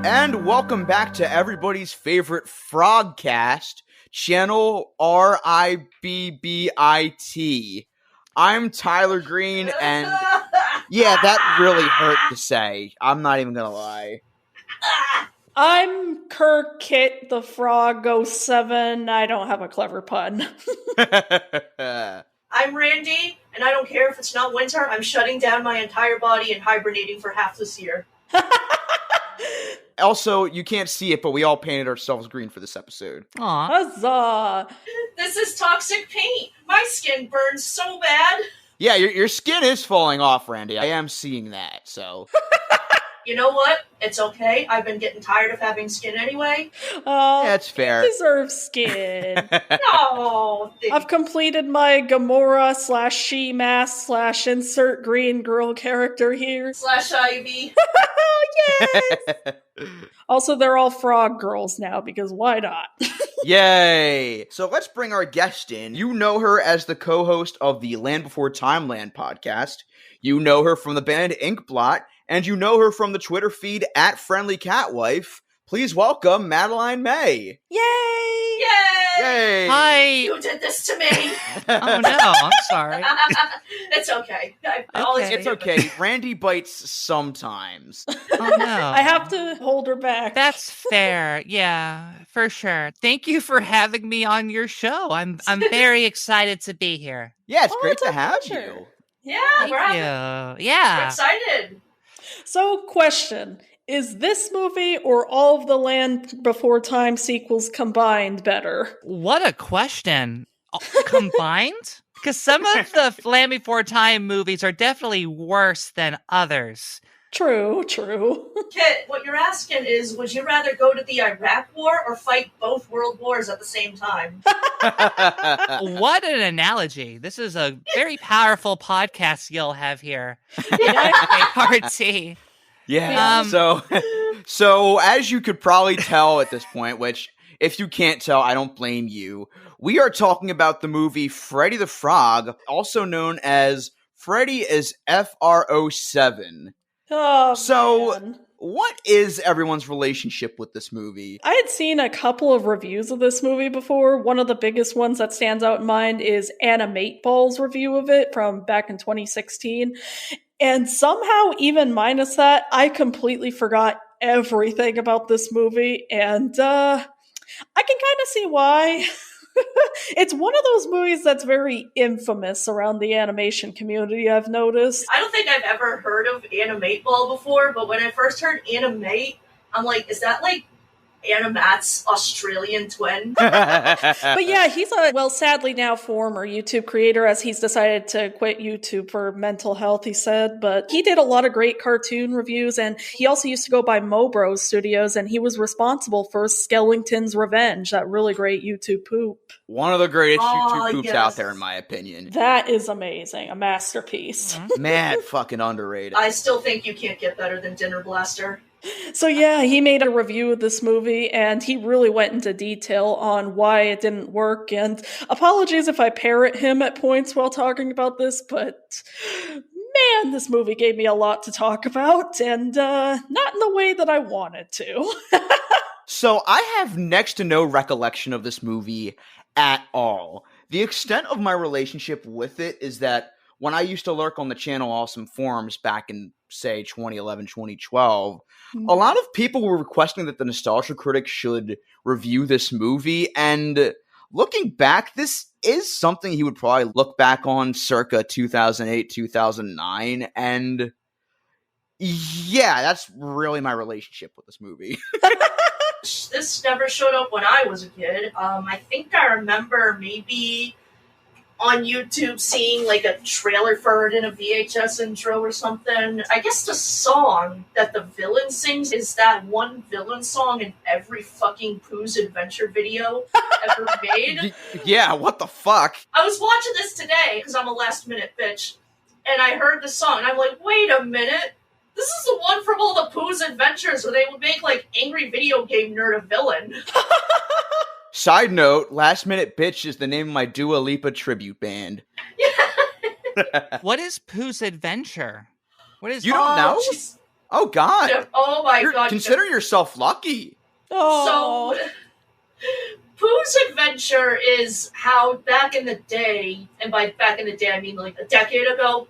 And welcome back to everybody's favorite Frogcast, channel RIBBIT. I'm Tyler Green, and yeah, that really hurt to say. I'm not even gonna lie. I'm Kit the F.R.O.7. I don't have a clever pun. I'm Randy, and I don't care if it's not winter. I'm shutting down my entire body and hibernating for half this year. Also, you can't see it, but we all painted ourselves green for this episode. Aw. Huzzah! This is toxic paint. My skin burns so bad. Yeah, your skin is falling off, Randy. I am seeing that, so... You know what? It's okay. I've been getting tired of having skin anyway. Oh, that's fair. You deserve skin. No. I've completed my Gamora /she-mask /insert green girl character here. /Ivy. Yes! Also, they're all frog girls now, because why not? Yay! So let's bring our guest in. You know her as the co-host of the Land Before Timeland podcast. You know her from the band Inkblot. And you know her from the Twitter feed at Friendly Catwife. Please welcome Madeline Maye. Yay! Yay! Yay! Hi! You did this to me! Oh no, I'm sorry. It's okay. It's okay. Randy bites sometimes. Oh no. I have to hold her back. That's fair. Yeah, for sure. Thank you for having me on your show. I'm very excited to be here. Yeah, it's great it's to a have pleasure. you. Yeah, Thank we're you. Yeah. We're excited. So, question. Is this movie or all of the Land Before Time sequels combined better? What a question. Combined? Because some of the Land Before Time movies are definitely worse than others. True. Kit, what you're asking is, would you rather go to the Iraq War or fight both world wars at the same time? What an analogy. This is a very powerful podcast you'll have here. RT. Yeah. So as you could probably tell at this point, which if you can't tell, I don't blame you. We are talking about the movie Freddie the Frog, also known as Freddie is F.R.O.7. Oh, so, man. What is everyone's relationship with this movie? I had seen a couple of reviews of this movie before. One of the biggest ones that stands out in mind is Animate Ball's review of it from back in 2016. And somehow, even minus that, I completely forgot everything about this movie. And I can kind of see why. It's one of those movies that's very infamous around the animation community, I've noticed. I don't think I've ever heard of Animate Ball before, but when I first heard Animate, I'm like, is that like Animat's Australian twin? But yeah, he's sadly now former YouTube creator, as he's decided to quit YouTube for mental health, he said. But he did a lot of great cartoon reviews, and he also used to go by Mobros Studios, and he was responsible for Skellington's Revenge, that really great YouTube poop. One of the greatest YouTube poops out there, in my opinion. That is amazing. A masterpiece. Mad fucking underrated. I still think you can't get better than Dinner Blaster. So yeah, he made a review of this movie, and he really went into detail on why it didn't work, and apologies if I parrot him at points while talking about this, but man, this movie gave me a lot to talk about, and not in the way that I wanted to. So I have next to no recollection of this movie at all. The extent of my relationship with it is that when I used to lurk on the Channel Awesome forums back in, say, 2011, 2012, a lot of people were requesting that the Nostalgia Critic should review this movie, and looking back, this is something he would probably look back on circa 2008, 2009, and yeah, that's really my relationship with this movie. This never showed up when I was a kid. I think I remember maybe on YouTube seeing like a trailer for it in a VHS intro or something. I guess the song that the villain sings is that one villain song in every fucking Pooh's Adventure video ever made. Yeah, what the fuck? I was watching this today because I'm a last minute bitch, and I heard the song and I'm like, wait a minute. This is the one from all the Pooh's Adventures where they would make like angry video game nerd a villain. Side note, Last Minute Bitch is the name of my Dua Lipa tribute band. Yeah. What is Pooh's Adventure? What is You don't know? Oh, God. Oh my God. Consider yourself lucky. Oh. So, Pooh's Adventure is how back in the day, and by back in the day I mean like a decade ago,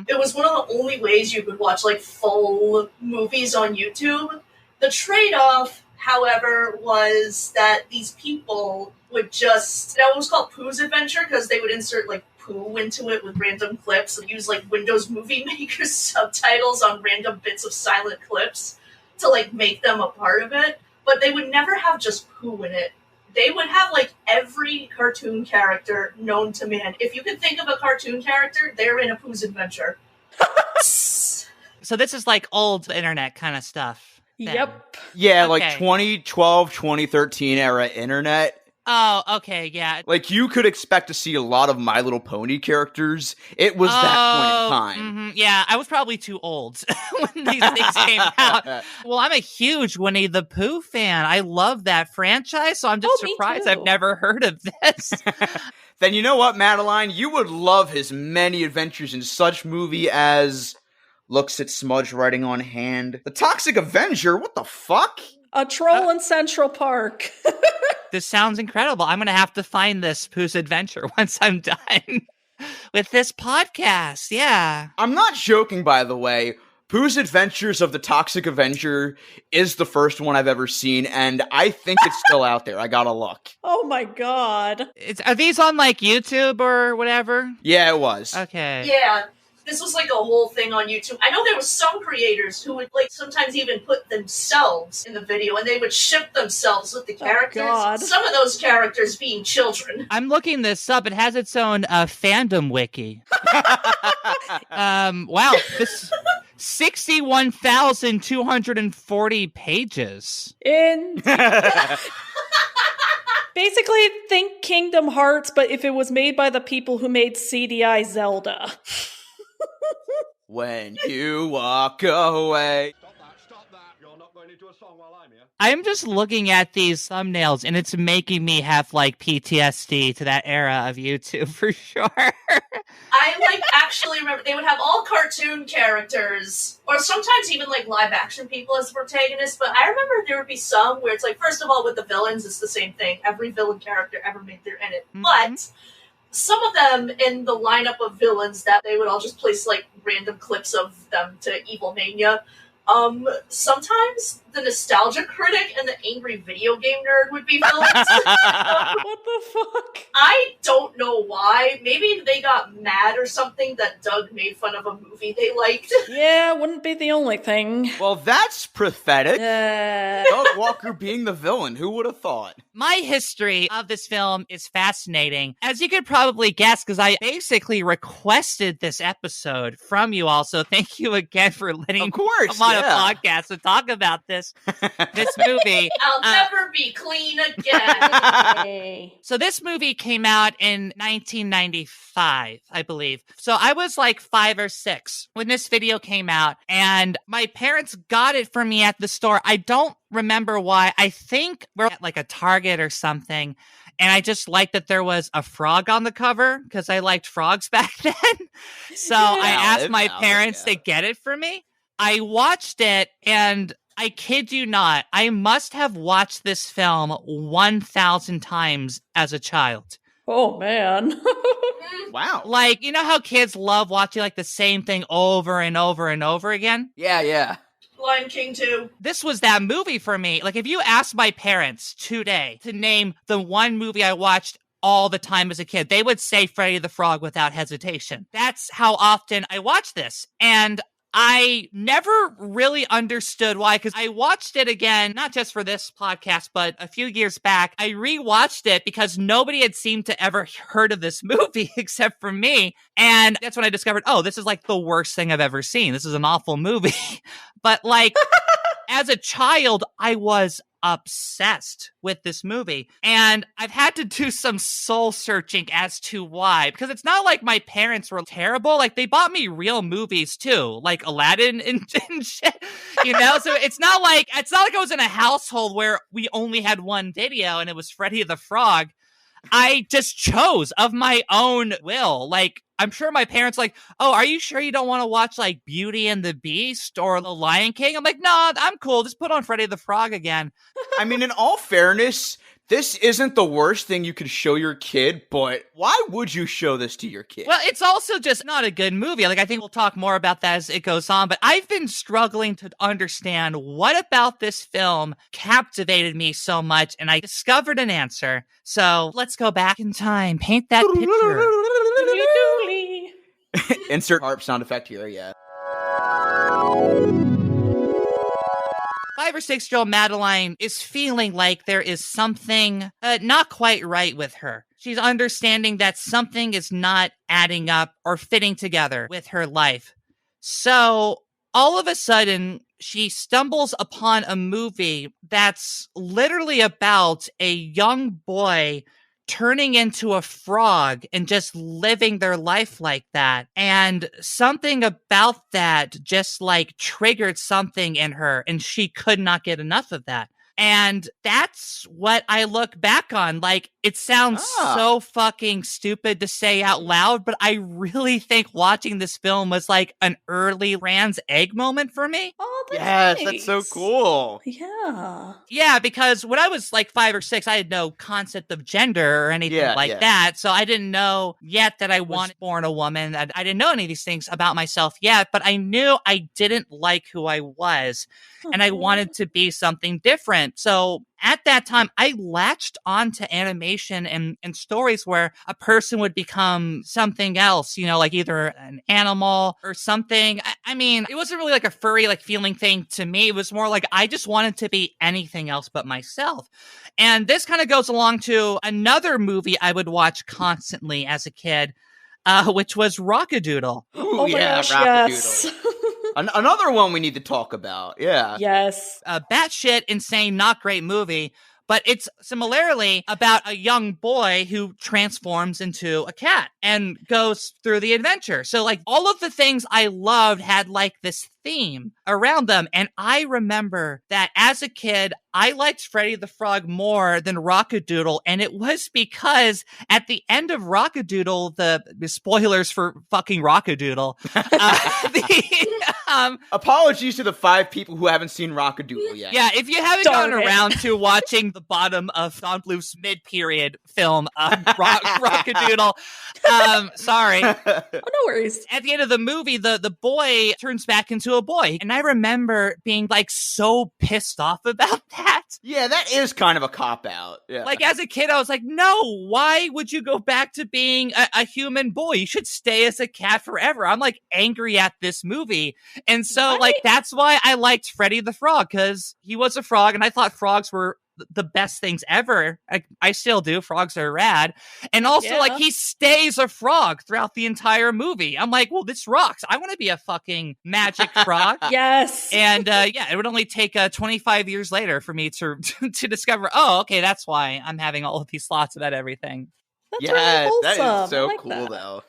it was one of the only ways you could watch like full movies on YouTube. The trade-off, however, was that these people would just, that was called Pooh's Adventure because they would insert like Pooh into it with random clips and use like Windows Movie Maker subtitles on random bits of silent clips to like make them a part of it. But they would never have just Pooh in it. They would have like every cartoon character known to man. If you could think of a cartoon character, they're in a Pooh's Adventure. So this is like old internet kind of stuff. Then. Yep. Yeah, Okay. like 2012, 2013 era internet. Oh, okay, yeah. Like, you could expect to see a lot of My Little Pony characters. It was that point in time. Yeah, I was probably too old when these things came out. Well, I'm a huge Winnie the Pooh fan. I love that franchise, so I'm just surprised I've never heard of this. Then you know what, Madeline? You would love his many adventures in such movie as Looks at Smudge Writing on Hand, The Toxic Avenger, what the fuck? A troll in Central Park. This sounds incredible. I'm going to have to find this Pooh's Adventure once I'm done with this podcast. Yeah. I'm not joking, by the way. Pooh's Adventures of the Toxic Avenger is the first one I've ever seen, and I think it's still out there. I gotta look. Oh my God. Are these on like YouTube or whatever? Yeah, it was. Okay. Yeah. This was like a whole thing on YouTube. I know there was some creators who would like sometimes even put themselves in the video and they would ship themselves with the characters. God. Some of those characters being children. I'm looking this up. It has its own fandom wiki. Wow. This 61,240 pages. Basically, think Kingdom Hearts, but if it was made by the people who made CDI Zelda. When you walk away. Stop that. You're not going into a song while I'm here. I'm just looking at these thumbnails, and it's making me have, like, PTSD to that era of YouTube, for sure. I, like, actually remember they would have all cartoon characters, or sometimes even, like, live-action people as protagonists, but I remember there would be some where it's, like, first of all, with the villains, it's the same thing. Every villain character ever made their in it. But some of them in the lineup of villains that they would all just place, like, random clips of them to Evil Mania. Sometimes the nostalgia critic and the angry video game nerd would be villains. What the fuck? I don't know why. Maybe they got mad or something that Doug made fun of a movie they liked. Yeah, wouldn't be the only thing. Well, that's pathetic. Doug Walker being the villain. Who would have thought? My history of this film is fascinating. As you could probably guess, because I basically requested this episode from you all, so thank you again for letting me come on a podcast to talk about this movie. I'll never be clean again. So this movie came out in 1995, I believe. So I was like 5 or 6 when this video came out, and my parents got it for me at the store. I don't remember why. I think we're at like a Target or something, and I just liked that there was a frog on the cover because I liked frogs back then. So I asked my parents to get it for me. I watched it, and I kid you not, I must have watched this film 1,000 times as a child. Oh, man. Wow. Like, you know how kids love watching like the same thing over and over and over again? Yeah. Lion King 2. This was that movie for me. Like, if you asked my parents today to name the one movie I watched all the time as a kid, they would say Freddie the Frog without hesitation. That's how often I watched this. And I never really understood why, because I watched it again, not just for this podcast, but a few years back. I rewatched it because nobody had seemed to ever heard of this movie except for me. And that's when I discovered, oh, this is like the worst thing I've ever seen. This is an awful movie. But like, as a child, I was obsessed with this movie, and I've had to do some soul searching as to why, because it's not like my parents were terrible. Like, they bought me real movies too, like Aladdin and shit, you know. So it's not like I was in a household where we only had one video and it was Freddie the Frog. I just chose of my own will. Like, I'm sure my parents like, oh, are you sure you don't want to watch like Beauty and the Beast or The Lion King? I'm like, no, I'm cool. Just put on Freddie the Frog again. I mean, in all fairness, this isn't the worst thing you could show your kid, but why would you show this to your kid? Well, it's also just not a good movie. Like, I think we'll talk more about that as it goes on, but I've been struggling to understand what about this film captivated me so much, and I discovered an answer. So let's go back in time. Paint that picture. Insert harp sound effect here, yeah. 5 or 6-year-old Madeline is feeling like there is something not quite right with her. She's understanding that something is not adding up or fitting together with her life. So all of a sudden, she stumbles upon a movie that's literally about a young boy turning into a frog and just living their life like that. And something about that just like triggered something in her, and she could not get enough of that. And that's what I look back on. Like, it sounds so fucking stupid to say out loud, but I really think watching this film was like an early Rand's egg moment for me. Oh, that's Yes, nice. that's so cool. Yeah. Yeah, because when I was like 5 or 6, I had no concept of gender or anything that. So I didn't know yet that I was born a woman. I didn't know any of these things about myself yet, but I knew I didn't like who I was, and I wanted to be something different. So at that time, I latched onto animation and stories where a person would become something else, you know, like either an animal or something. I mean, it wasn't really like a furry, like feeling thing to me. It was more like I just wanted to be anything else but myself. And this kind of goes along to another movie I would watch constantly as a kid, which was Rockadoodle. Ooh, Oh my gosh, yes. Another one we need to talk about. Yeah. Yes. Batshit insane, not great movie, but it's similarly about a young boy who transforms into a cat and goes through the adventure. So like all of the things I loved had like this theme around them. And I remember that as a kid, I liked Freddie the Frog more than Rockadoodle. And it was because at the end of Rockadoodle, the spoilers for fucking Rockadoodle, apologies to the 5 people who haven't seen Rockadoodle yet. Yeah, if you haven't gotten around to watching the bottom of Don Bluth's mid-period film, Rockadoodle, sorry. Oh, no worries. At the end of the movie, the boy turns back into a boy. And I remember being like so pissed off about that. Yeah, that is kind of a cop-out. Yeah. Like as a kid, I was like, no, why would you go back to being a human boy? You should stay as a cat forever. I'm like angry at this movie. And so like, that's why I liked Freddie the Frog, because he was a frog and I thought frogs were the best things ever. I still do. Frogs are rad. And also like he stays a frog throughout the entire movie. I'm like, well, this rocks. I want to be a fucking magic frog. Yes. And yeah, it would only take 25 years later for me to discover, oh, okay, that's why I'm having all of these thoughts about everything. That's really wholesome. That is so like cool that. though.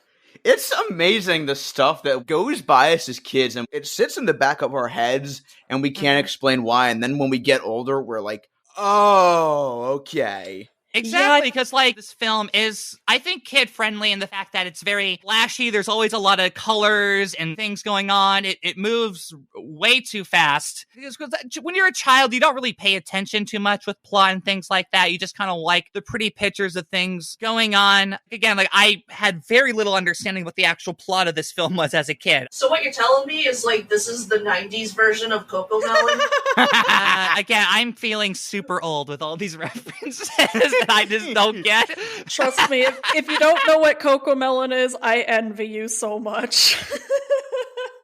It's amazing the stuff that goes by us as kids, and it sits in the back of our heads and we can't explain why. And then when we get older, we're like, oh, okay. Exactly, because like this film is, I think, kid friendly in the fact that it's very flashy. There's always a lot of colors and things going on. It moves way too fast. Because when you're a child, you don't really pay attention too much with plot and things like that. You just kind of like the pretty pictures of things going on. Again, like I had very little understanding what the actual plot of this film was as a kid. So what you're telling me is like this is the 90s version of Coco Melon? Again, I'm feeling super old with all these references that I just don't get. Trust me, if you don't know what Coco Melon is, I envy you so much.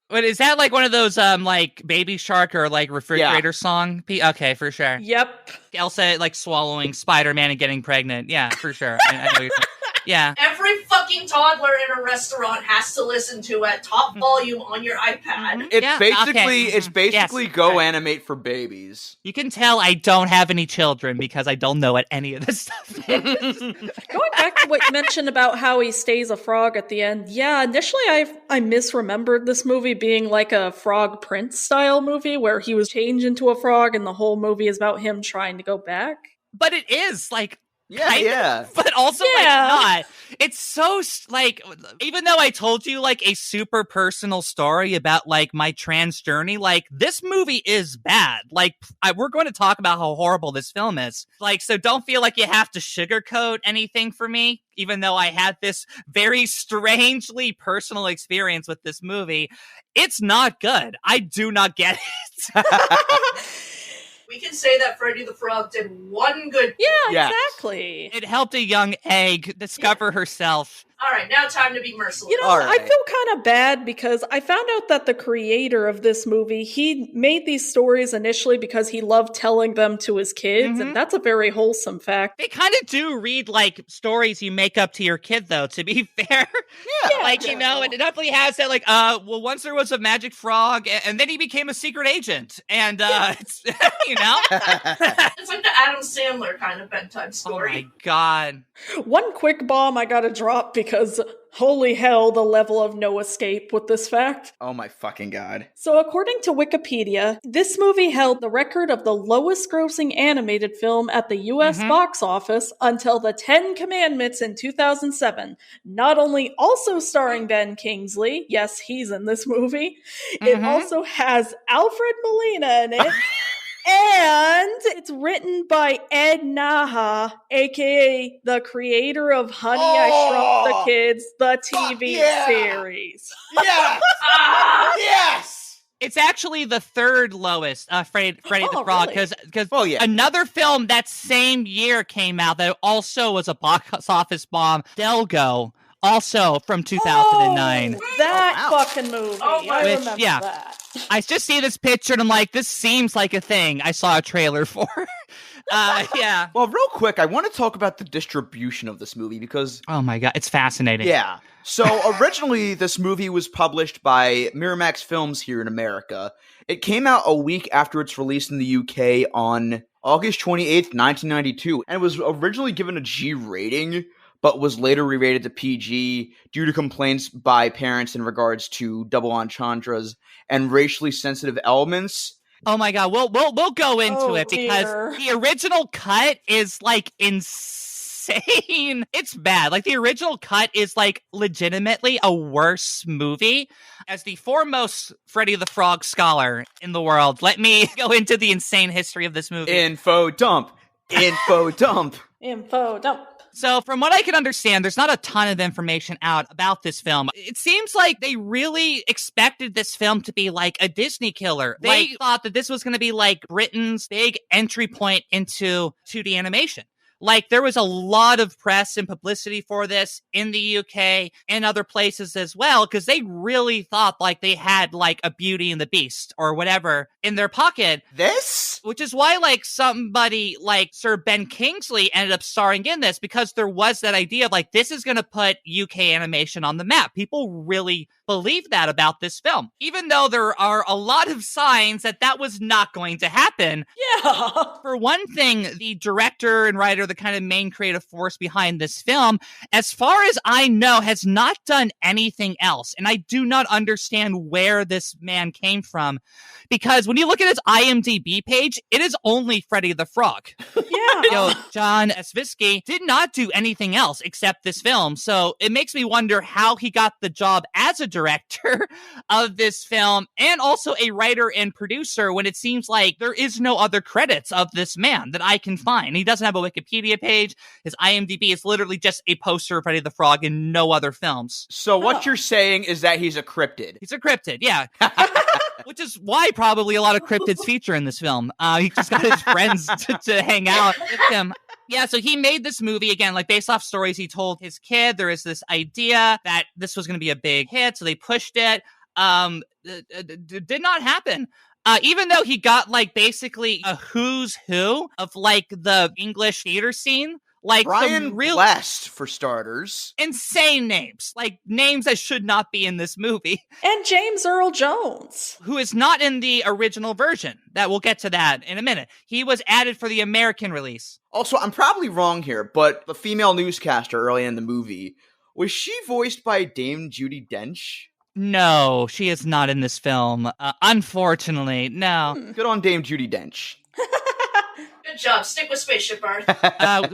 But is that like one of those like Baby Shark or like refrigerator song? Okay, for sure. Yep. Elsa like swallowing Spider-Man and getting pregnant. Yeah, for sure. I know what you're saying. Yeah. Every fucking toddler in a restaurant has to listen to at top volume on your iPad. It's basically Yes. Go Animate for babies. You can tell I don't have any children because I don't know what any of this stuff is. Going back to what you mentioned about how he stays a frog at the end, yeah, initially I misremembered this movie being like a Frog Prince style movie where he was changed into a frog and the whole movie is about him trying to go back. But it is like Yeah, kind yeah. of, but also like Yeah. not. It's so like, even though I told you like a super personal story about like my trans journey, like this movie is bad. Like we're going to talk about how horrible this film is. Like, so don't feel like you have to sugarcoat anything for me, even though I had this very strangely personal experience with this movie. It's not good. I do not get it. We can say that Freddie the Frog did one good. Yeah, Yes. exactly. It helped a young egg discover herself. All right, now time to be merciless. You know, All I right. feel kind of bad because I found out that the creator of this movie, he made these stories initially because he loved telling them to his kids, Mhm. and that's a very wholesome fact. They kind of do read like stories you make up to your kid, though, to be fair. Yeah. Like, you know, it definitely has that, like, well, once there was a magic frog, and then he became a secret agent. And, it's, you know? It's like the Adam Sandler kind of bedtime Oh story. my god. One quick bomb I gotta drop because holy hell, the level of no escape with this fact. Oh my fucking god. So, according to Wikipedia, this movie held the record of the lowest grossing animated film at the US Mhm. box office until The Ten Commandments in 2007. Not only also starring Ben Kingsley, yes, he's in this movie, it Mhm. also has Alfred Molina in it. And it's written by Ed Naha, aka the creator of Honey, I Shrunk the Oh, Kids, the TV yeah. series. Yes! Ah! Yes! It's actually the third lowest, Freddie the Oh, Frog, really? because Oh, yeah. another film that same year came out that also was a box office bomb, Delgo, also from 2009. Oh, that Oh, wow. fucking movie. Oh, my- I Which, remember yeah. that. I just see this picture and I'm like, this seems like a thing I saw a trailer for. Yeah. Well, real quick, I want to talk about the distribution of this movie because, Oh my god, it's fascinating. yeah. So originally, this movie was published by Miramax Films here in America. It came out a week after its release in the UK on August 28th, 1992, and it was originally given a G rating, but was later re-rated to PG due to complaints by parents in regards to double entendres and racially sensitive elements. Oh my god, we'll go into Oh, it because dear. the original cut is like insane. It's bad. Like the original cut is like legitimately a worse movie. As the foremost Freddie the Frog scholar in the world, let me go into the insane history of this movie. Info dump. Info dump. Info dump. So, from what I can understand, there's not a ton of information out about this film. It seems like they really expected this film to be like a Disney killer. They thought that this was going to be like Britain's big entry point into 2D animation. Like, there was a lot of press and publicity for this in the UK and other places as well, because they really thought like they had like a Beauty and the Beast or whatever in their pocket. This? Which is why, like, somebody like Sir Ben Kingsley ended up starring in this, because there was that idea of, like, this is going to put UK animation on the map. People really believe that about this film, even though there are a lot of signs that that was not going to happen. Yeah. For one thing, the director and writer, the kind of main creative force behind this film, as far as I know, has not done anything else. And I do not understand where this man came from, because when you look at his IMDb page, it is only Freddie the Frog. Yeah. John Svirsky did not do anything else except this film. So it makes me wonder how he got the job as a director of this film and also a writer and producer when it seems like there is no other credits of this man that I can find. He doesn't have a Wikipedia page. His IMDb is literally just a poster of Freddie the Frog and no other films. So what Oh. you're saying is that he's a cryptid. He's a cryptid, yeah. Which is why probably a lot of cryptids feature in this film. He just got his friends to hang out with him. Yeah, so he made this movie, again, like based off stories he told his kid. There is this idea that this was going to be a big hit, so they pushed it. Did not happen. Even though he got like basically a who's who of like the English theater scene. Like Brian some real Blessed, for starters. insane names. Like names that should not be in this movie. And James Earl Jones. Who is not in the original version. That we'll get to that in a minute. He was added for the American release. Also, I'm probably wrong here, but the female newscaster early in the movie, was she voiced by Dame Judi Dench? No, she is not in this film. Unfortunately, no. Good on Dame Judi Dench. Good Good job. Stick with Spaceship Earth.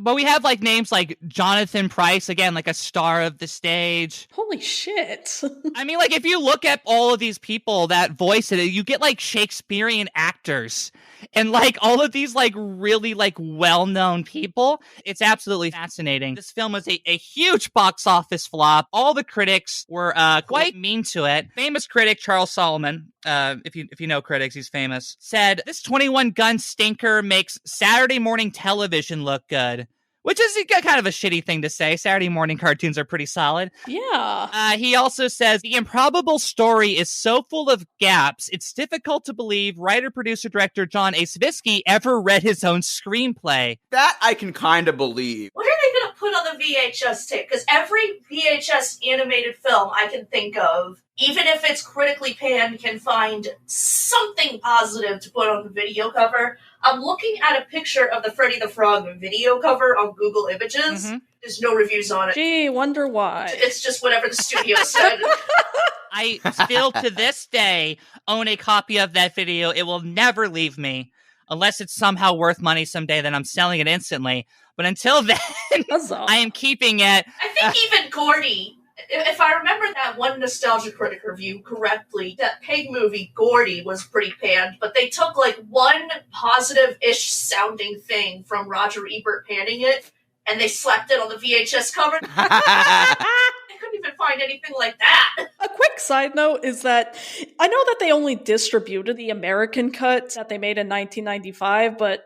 But we have like names like Jonathan Pryce, again, like a star of the stage. Holy shit. I mean, like if you look at all of these people that voice it, you get like Shakespearean actors and like all of these like really like well-known people. It's absolutely fascinating. This film was a huge box office flop. All the critics were quite mean to it. Famous critic Charles Solomon, if you know critics, he's famous, said this 21-gun stinker makes Saturday morning television look good. Which is kind of a shitty thing to say. Saturday morning cartoons are pretty solid. Yeah. He also says, the improbable story is so full of gaps, it's difficult to believe writer, producer, director John A. Savitsky ever read his own screenplay. That I can kind of believe. What are they going to put on the VHS tape? Because every VHS animated film I can think of, even if it's critically panned, can find something positive to put on the video cover. I'm looking at a picture of the Freddie the Frog video cover on Google Images. Mm-hmm. There's no reviews on it. Gee, wonder why. It's just whatever the studio said. I still, to this day, own a copy of that video. It will never leave me. Unless it's somehow worth money someday, then I'm selling it instantly. But until then, I am keeping it. I think even Gordy... If I remember that one Nostalgia Critic review correctly, that pig movie, Gordy, was pretty panned, but they took, like, one positive-ish sounding thing from Roger Ebert panning it, and they slapped it on the VHS cover. I couldn't even find anything like that. A quick side note is that I know that they only distributed the American cut that they made in 1995, but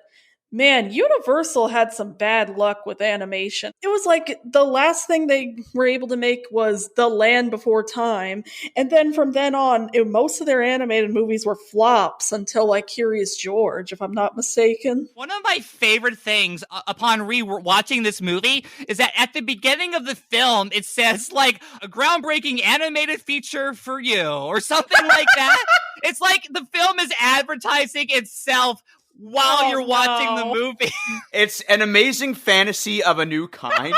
man, Universal had some bad luck with animation. It was like the last thing they were able to make was The Land Before Time. And then from then on, most of their animated movies were flops until like Curious George, if I'm not mistaken. One of my favorite things upon re-watching this movie is that at the beginning of the film, it says like a groundbreaking animated feature for you or something like that. It's like the film is advertising itself while you're watching the movie. It's an amazing fantasy of a new kind.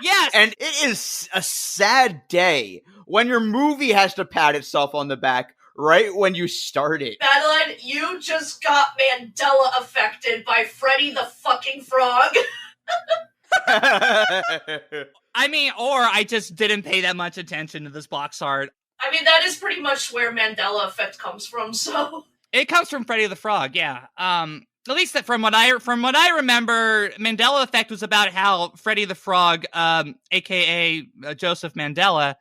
Yes. And it is a sad day when your movie has to pat itself on the back right when you start it. Madeline, you just got Mandela affected by Freddie the fucking Frog. I mean, or I just didn't pay that much attention to this box art. I mean, that is pretty much where Mandela effect comes from, so... It comes from Freddie the Frog, yeah. At least that from what I remember, Mandela Effect was about how Freddie the Frog, aka Joseph Mandela,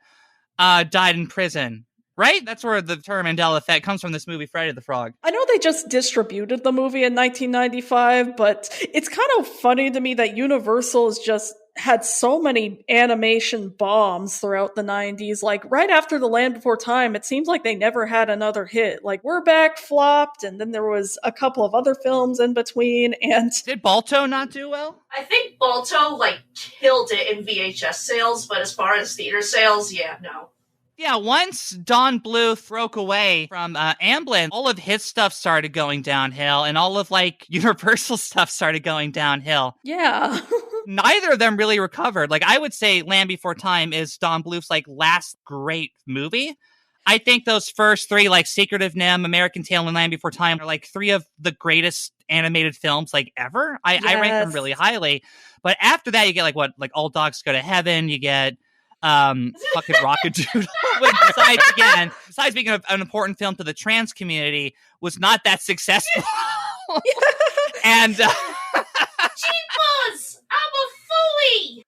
died in prison. Right? That's where the term Mandela Effect comes from. This movie, Freddie the Frog. I know they just distributed the movie in 1995, but it's kind of funny to me that Universal has just had so many animation bombs throughout the 90s. Like, right after The Land Before Time, it seems like they never had another hit. Like, We're Back flopped, and then there was a couple of other films in between, and... Did Balto not do well? I think Balto, like, killed it in VHS sales, but as far as theater sales, yeah, no. Yeah, once Don Bluth broke away from Amblin, all of his stuff started going downhill, and all of, like, Universal stuff started going downhill. Yeah. Neither of them really recovered. Like, I would say Land Before Time is Don Bluth's, like, last great movie. I think those first three, like, Secret of NIMH, American Tail, and Land Before Time are, like, three of the greatest animated films, like, ever. I rank them really highly. But after that, you get, like, All Dogs Go to Heaven, you get... fucking Rockadoodle, besides being an important film to the trans community, was not that successful. And Jeepers! I'm a fooey!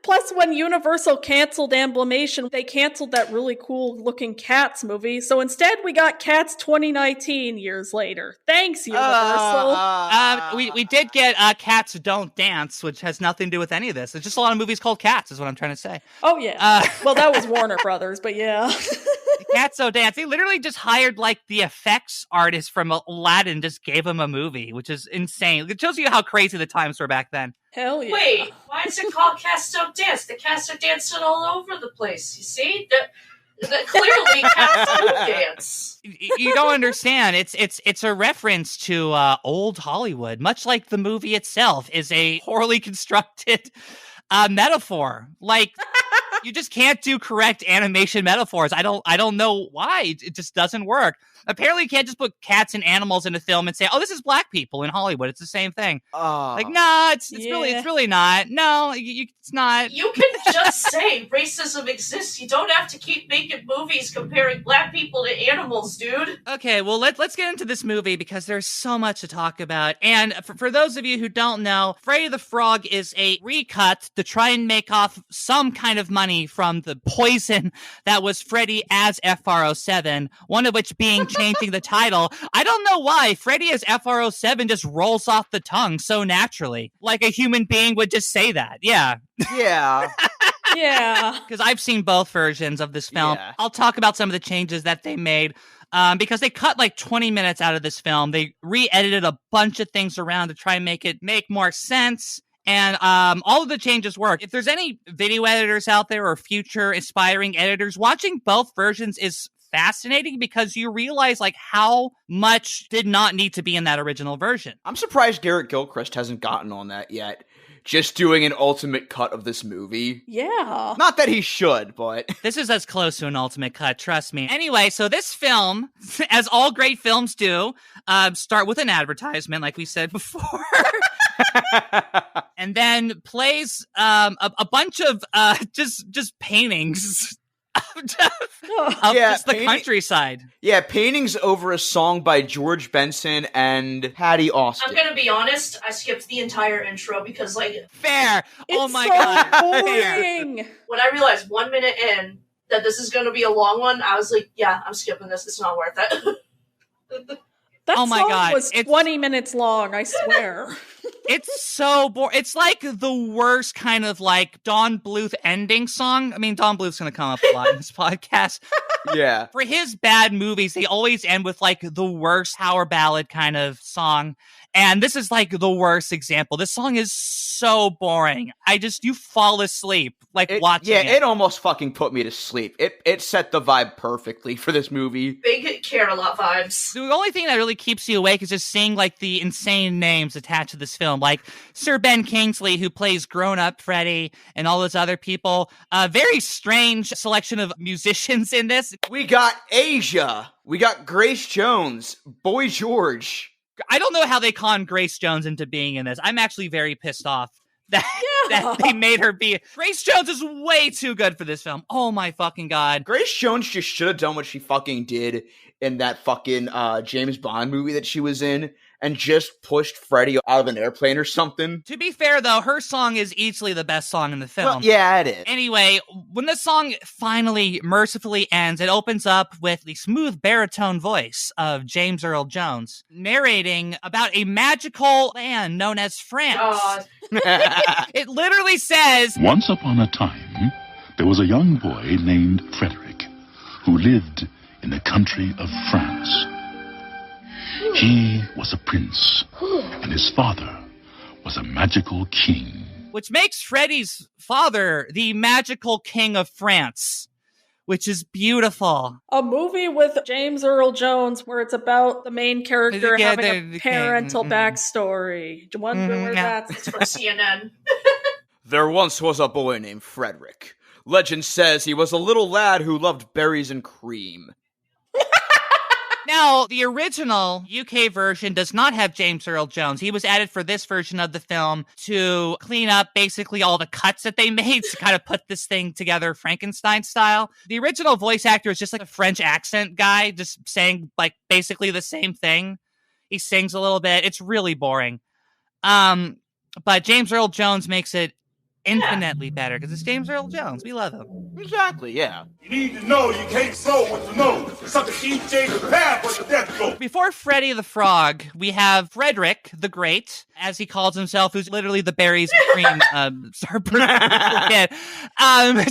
Plus, when Universal canceled Amblimation, they canceled that really cool looking Cats movie. So instead, we got Cats 2019 years later. Thanks, Universal. We did get Cats Don't Dance, which has nothing to do with any of this. It's just a lot of movies called Cats, is what I'm trying to say. Oh, yeah. Well, that was Warner Brothers, but yeah. Cats Don't Dance. They literally just hired, like, the effects artist from Aladdin, just gave him a movie, which is insane. It shows you how crazy the times were back then. Hell yeah. Wait, why is it called Cats Don't Dance? The cats are dancing all over the place, you see? Clearly, cats do dance. You don't understand. It's a reference to old Hollywood, much like the movie itself is a poorly constructed metaphor. Like, You just can't do correct animation metaphors. I don't know why. It just doesn't work. Apparently, you can't just put cats and animals in a film and say, "Oh, this is black people in Hollywood." It's the same thing. Like, no, it's really not. No, it's not. You can just say racism exists. You don't have to keep making movies comparing black people to animals, dude. Okay, well, let's get into this movie because there's so much to talk about. And for those of you who don't know, Freddie the Frog is a recut to try and make off some kind of money from the poison that was Freddie as F.R.O.7, one of which being changing the title. I don't know why. Freddie as F.R.O.7 just rolls off the tongue so naturally. Like a human being would just say that. Yeah. Yeah. Yeah. Because I've seen both versions of this film. Yeah. I'll talk about some of the changes that they made. Because they cut like 20 minutes out of this film. They re-edited a bunch of things around to try and make it make more sense. And all of the changes work. If there's any video editors out there or future aspiring editors, watching both versions is fascinating because you realize like how much did not need to be in that original version. I'm surprised Garrett Gilchrist hasn't gotten on that yet. Just doing an ultimate cut of this movie. Yeah. Not that he should, but... This is as close to an ultimate cut, trust me. Anyway, so this film, as all great films do, start with an advertisement, like we said before. And then plays a bunch of just paintings of just the countryside. Yeah, paintings over a song by George Benson and Patty Austin. I'm gonna be honest, I skipped the entire intro because, like... Fair! Oh my so god. boring! When I realized 1 minute in that this is gonna be a long one, I was like, yeah, I'm skipping this. It's not worth it. That Oh my song God, was 20 minutes long, I swear. It's so boring. It's like the worst kind of like Don Bluth ending song. I mean, Don Bluth's going to come up a lot in this podcast. Yeah. For his bad movies, they always end with like the worst power ballad kind of song. And this is like the worst example. This song is so boring. You fall asleep watching it. Yeah, it almost fucking put me to sleep. It set the vibe perfectly for this movie. Big Care-a-Lot vibes. The only thing that really keeps you awake is just seeing like the insane names attached to this film, like Sir Ben Kingsley, who plays grown-up Freddie, and all those other people. Very strange selection of musicians in this. We got Asia. We got Grace Jones. Boy George. I don't know how they conned Grace Jones into being in this. I'm actually very pissed off that they made her be. Grace Jones is way too good for this film. Oh my fucking god. Grace Jones just should have done what she fucking did in that fucking James Bond movie that she was in and just pushed Freddie out of an airplane or something. To be fair, though, her song is easily the best song in the film. Well, yeah, it is. Anyway, when the song finally mercifully ends, it opens up with the smooth baritone voice of James Earl Jones narrating about a magical land known as France. It literally says, "Once upon a time, there was a young boy named Frederick who lived in the country of France. He was a prince, and his father was a magical king." Which makes Freddie's father the magical king of France, which is beautiful. A movie with James Earl Jones where it's about the main character having a parental backstory. Do you wonder where that's It's from CNN. There once was a boy named Frederick. Legend says he was a little lad who loved berries and cream. Now, the original UK version does not have James Earl Jones. He was added for this version of the film to clean up basically all the cuts that they made to kind of put this thing together Frankenstein style. The original voice actor is just like a French accent guy, just saying like basically the same thing. He sings a little bit. It's really boring. But James Earl Jones makes it infinitely better because it's James Earl Jones. We love him. Exactly, yeah. You need to know you can't sow what you know. Suck a DJ the path where the death go. Before Freddie the Frog, we have Frederick the Great, as he calls himself, who's literally the berries and cream starburst kid.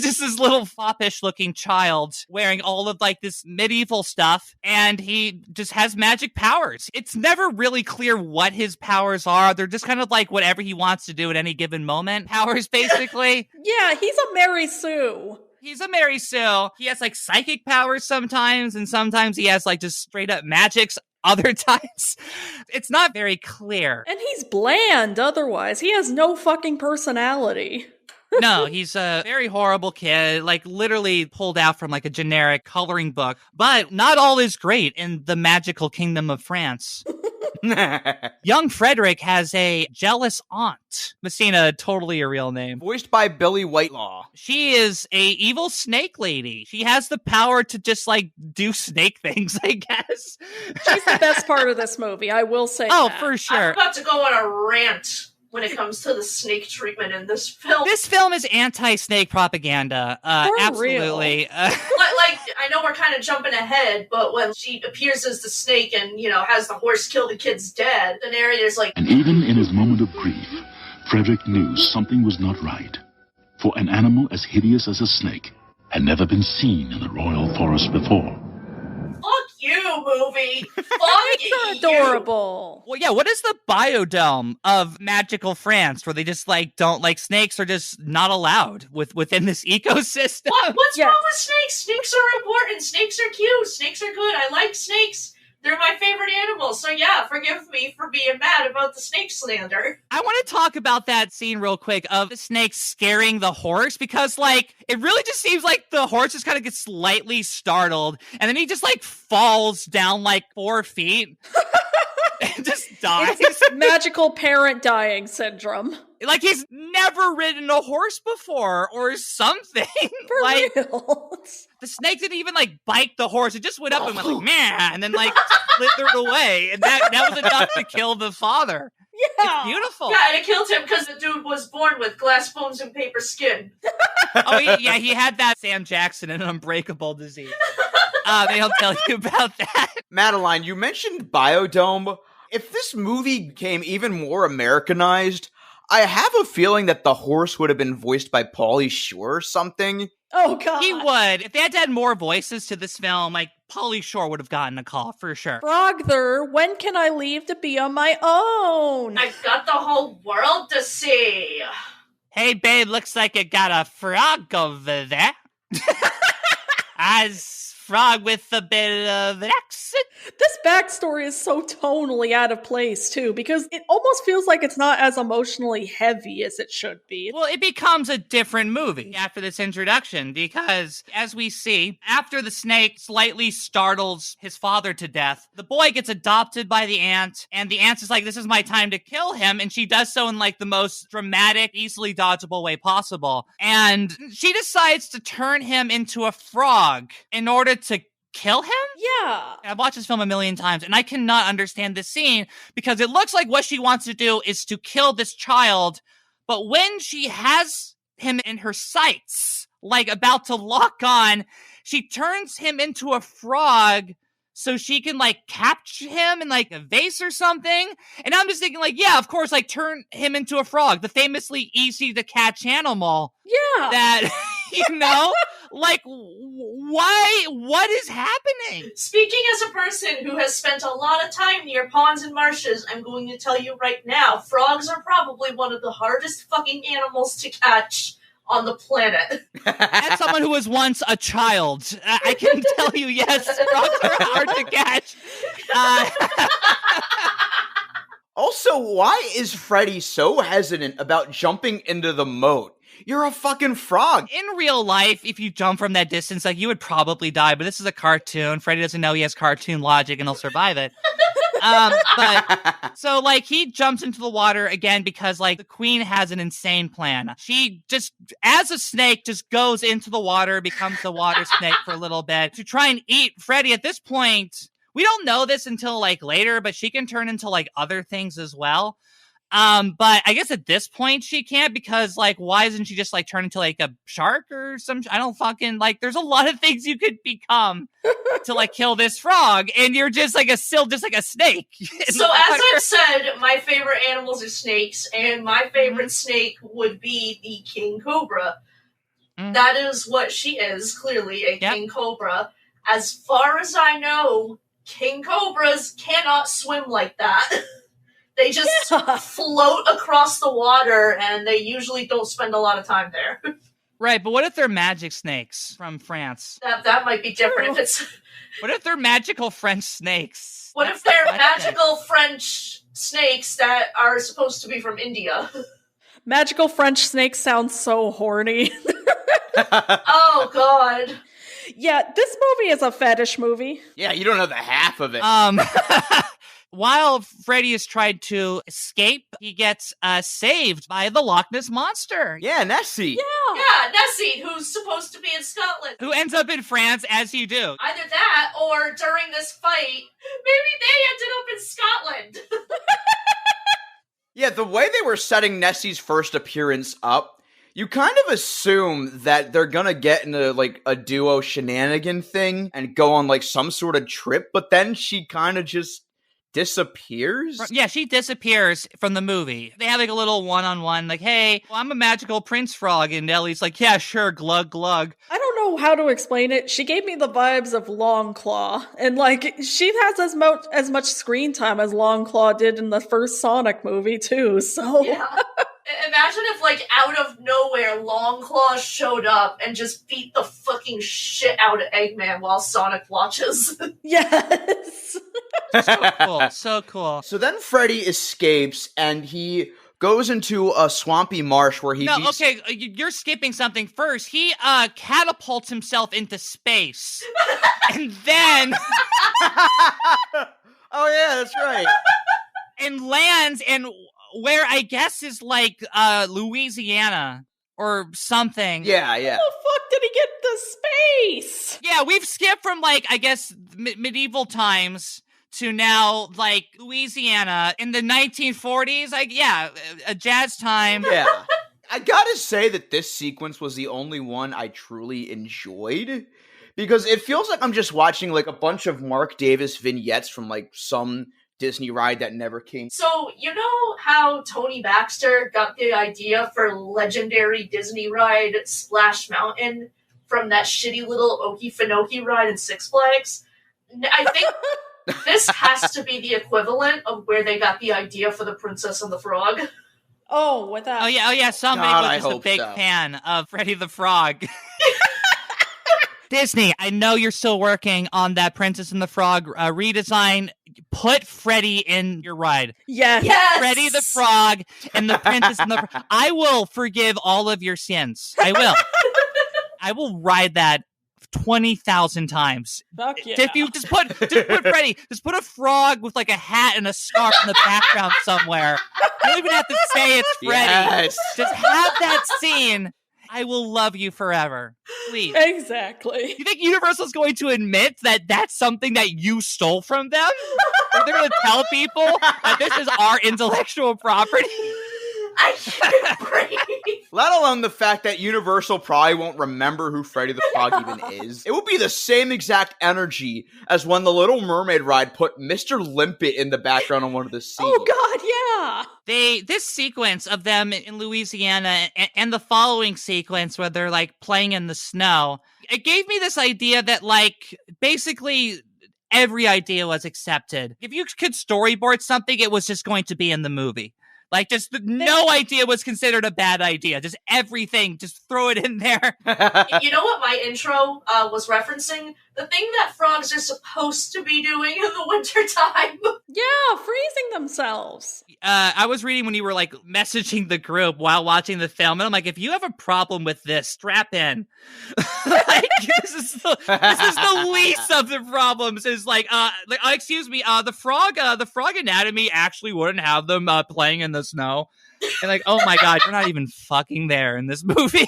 Just this little foppish looking child wearing all of like this medieval stuff, and he just has magic powers. It's never really clear what his powers are. They're just kind of like whatever he wants to do at any given moment. Powers, basically. Yeah, he's a Mary Sue. He's a Mary Sue. He has like psychic powers sometimes, and sometimes he has like just straight up magics other times. It's not very clear. And he's bland otherwise. He has no fucking personality. No, he's a very horrible kid, like literally pulled out from like a generic coloring book. But not all is great in the magical kingdom of France. Young Frederick has a jealous aunt. Messina, totally a real name. Voiced by Billy Whitelaw. She is a evil snake lady. She has the power to just like do snake things, I guess. She's the best part of this movie, I will say. Oh, that. for I'm sure. about to go on a rant when it comes to the snake treatment in this film. This film is anti-snake propaganda. For Absolutely. Like, I know we're kind of jumping ahead, but when she appears as the snake and, has the horse kill the kid's dad, the narrator's like... And even in his moment of grief, Frederick knew something was not right. For an animal as hideous as a snake had never been seen in the royal forest before. Fuck you, movie! Fuck You're adorable. Well, yeah, what is the biodome of magical France where they just don't snakes are just not allowed within this ecosystem? What's wrong with snakes? Snakes are important. Snakes are cute. Snakes are good. I like snakes. They're my favorite animals. So yeah, forgive me for being mad about the snake slander. I want to talk about that scene real quick of the snake scaring the horse because it really just seems like the horse just kind of gets slightly startled and then he just falls down 4 feet and just dies. It's magical parent dying syndrome. He's never ridden a horse before or something. For real. The snake didn't even bite the horse. It just went up and went man, and then slithered away. And that was enough to kill the father. Yeah. It's beautiful. Yeah, and it killed him because the dude was born with glass bones and paper skin. Oh, he had that Sam Jackson and unbreakable disease. They'll tell you about that. Madeline, you mentioned Biodome. If this movie became even more Americanized, I have a feeling that the horse would have been voiced by Pauly Shore or something. Oh, God. He would. If they had to add more voices to this film, Pauly Shore would have gotten a call, for sure. Frogther, when can I leave to be on my own? I've got the whole world to see. Hey, babe, looks like you got a frog over there. As frog with a bit of an accent. This backstory is so tonally out of place, too, because it almost feels like it's not as emotionally heavy as it should be. Well, it becomes a different movie after this introduction, because as we see, after the snake slightly startles his father to death, the boy gets adopted by the aunt, and the aunt is like, this is my time to kill him, and she does so in the most dramatic, easily dodgeable way possible. And she decides to turn him into a frog in order to kill him? Yeah. I've watched this film a million times, and I cannot understand this scene because it looks like what she wants to do is to kill this child, but when she has him in her sights, about to lock on, she turns him into a frog so she can capture him in a vase or something. And I'm just thinking yeah, of course, turn him into a frog, the famously easy to catch animal. Yeah. That, why? What is happening? Speaking as a person who has spent a lot of time near ponds and marshes, I'm going to tell you right now, frogs are probably one of the hardest fucking animals to catch on the planet. As someone who was once a child, I can tell you, yes, frogs are hard to catch. Also, why is Freddie so hesitant about jumping into the moat? You're a fucking frog. In real life, if you jump from that distance, you would probably die, but this is a cartoon. Freddie doesn't know he has cartoon logic and he'll survive it. So he jumps into the water again because the queen has an insane plan. She just, as a snake, just goes into the water, becomes the water snake for a little bit to try and eat Freddie. At this point, we don't know this until later, but she can turn into other things as well. But I guess at this point she can't because why isn't she just turn into a shark or some? I don't fucking there's a lot of things you could become to kill this frog, and you're just just like a snake. So as I've said, my favorite animals are snakes, and my favorite snake would be the king cobra. That is what she is, clearly a king cobra. As far as I know, king cobras cannot swim like that. They just float across the water, and they usually don't spend a lot of time there. Right, but what if they're magic snakes from France? That might be different. What if they're magical French snakes? What if they're magical French snakes that are supposed to be from India? Magical French snake sounds so horny. Oh, God. Yeah, this movie is a fetish movie. Yeah, you don't know the half of it. While Freddie is trying to escape, he gets saved by the Loch Ness Monster. Yeah, Nessie. Yeah, Nessie, who's supposed to be in Scotland. Who ends up in France, as you do. Either that, or during this fight, maybe they ended up in Scotland. Yeah, the way they were setting Nessie's first appearance up, you kind of assume that they're gonna get into, like, a duo shenanigan thing and go on, like, some sort of trip, but then she kind of just disappears? Yeah, she disappears from the movie. They have like a little one-on-one, like, hey, well, I'm a magical prince frog, and Ellie's like, yeah, sure, glug glug. I don't know how to explain it. She gave me the vibes of Longclaw, and like she has as much screen time as Longclaw did in the first Sonic movie too. So Yeah. Imagine if, like, out of nowhere, Longclaw showed up and just beat the fucking shit out of Eggman while Sonic watches. yes. So cool, so cool. So then Freddie escapes, and he goes into a swampy marsh where he... No, okay, you're skipping something first. He catapults himself into space. And then... Oh yeah, that's right. And lands in where I guess is like Louisiana or something. Yeah. How the fuck did he get to space? Yeah, we've skipped from like, I guess, medieval times to now like Louisiana in the 1940s. Like, yeah, a jazz time. Yeah. I gotta say that this sequence was the only one I truly enjoyed, because it feels like I'm just watching like a bunch of Mark Davis vignettes from like some Disney ride that never came. So, you know how Tony Baxter got the idea for legendary Disney ride Splash Mountain from that shitty little Okefenokee ride in Six Flags? I think this has to be the equivalent of where they got the idea for the Princess and the Frog. Oh, with that. Oh yeah. Somebody God, was I just a hope big so. fan of Freddie the Frog. Disney, I know you're still working on that Princess and the Frog redesign. Put Freddie in your ride. Yes. Freddie the Frog and the Princess and the Frog. I will forgive all of your sins. I will. I will ride that 20,000 times. Fuck yeah. If you just put Freddie, just put a frog with like a hat and a scarf in the background somewhere. You don't even have to say it's Freddie. Yes. Just have that scene. I will love you forever. Please. Exactly. You think Universal's going to admit that that's something that you stole from them? Or they're going to tell people that this is our intellectual property? I can't breathe. Let alone the fact that Universal probably won't remember who Freddie the Frog even is. It would be the same exact energy as when the Little Mermaid ride put Mr. Limpet in the background on one of the scenes. Oh god, yeah. This sequence of them in Louisiana and the following sequence where they're like playing in the snow, it gave me this idea that like basically every idea was accepted. If you could storyboard something, it was just going to be in the movie. Like, just no idea was considered a bad idea. Just everything, just throw it in there. You know what my intro was referencing? The thing that frogs are supposed to be doing in the wintertime. Yeah, freezing themselves. I was reading when you were, like, messaging the group while watching the film, and I'm like, if you have a problem with this, strap in. Like, this is the least of the problems, is like, excuse me, the frog anatomy actually wouldn't have them playing in the snow. And like, oh my god, you're not even fucking there in this movie.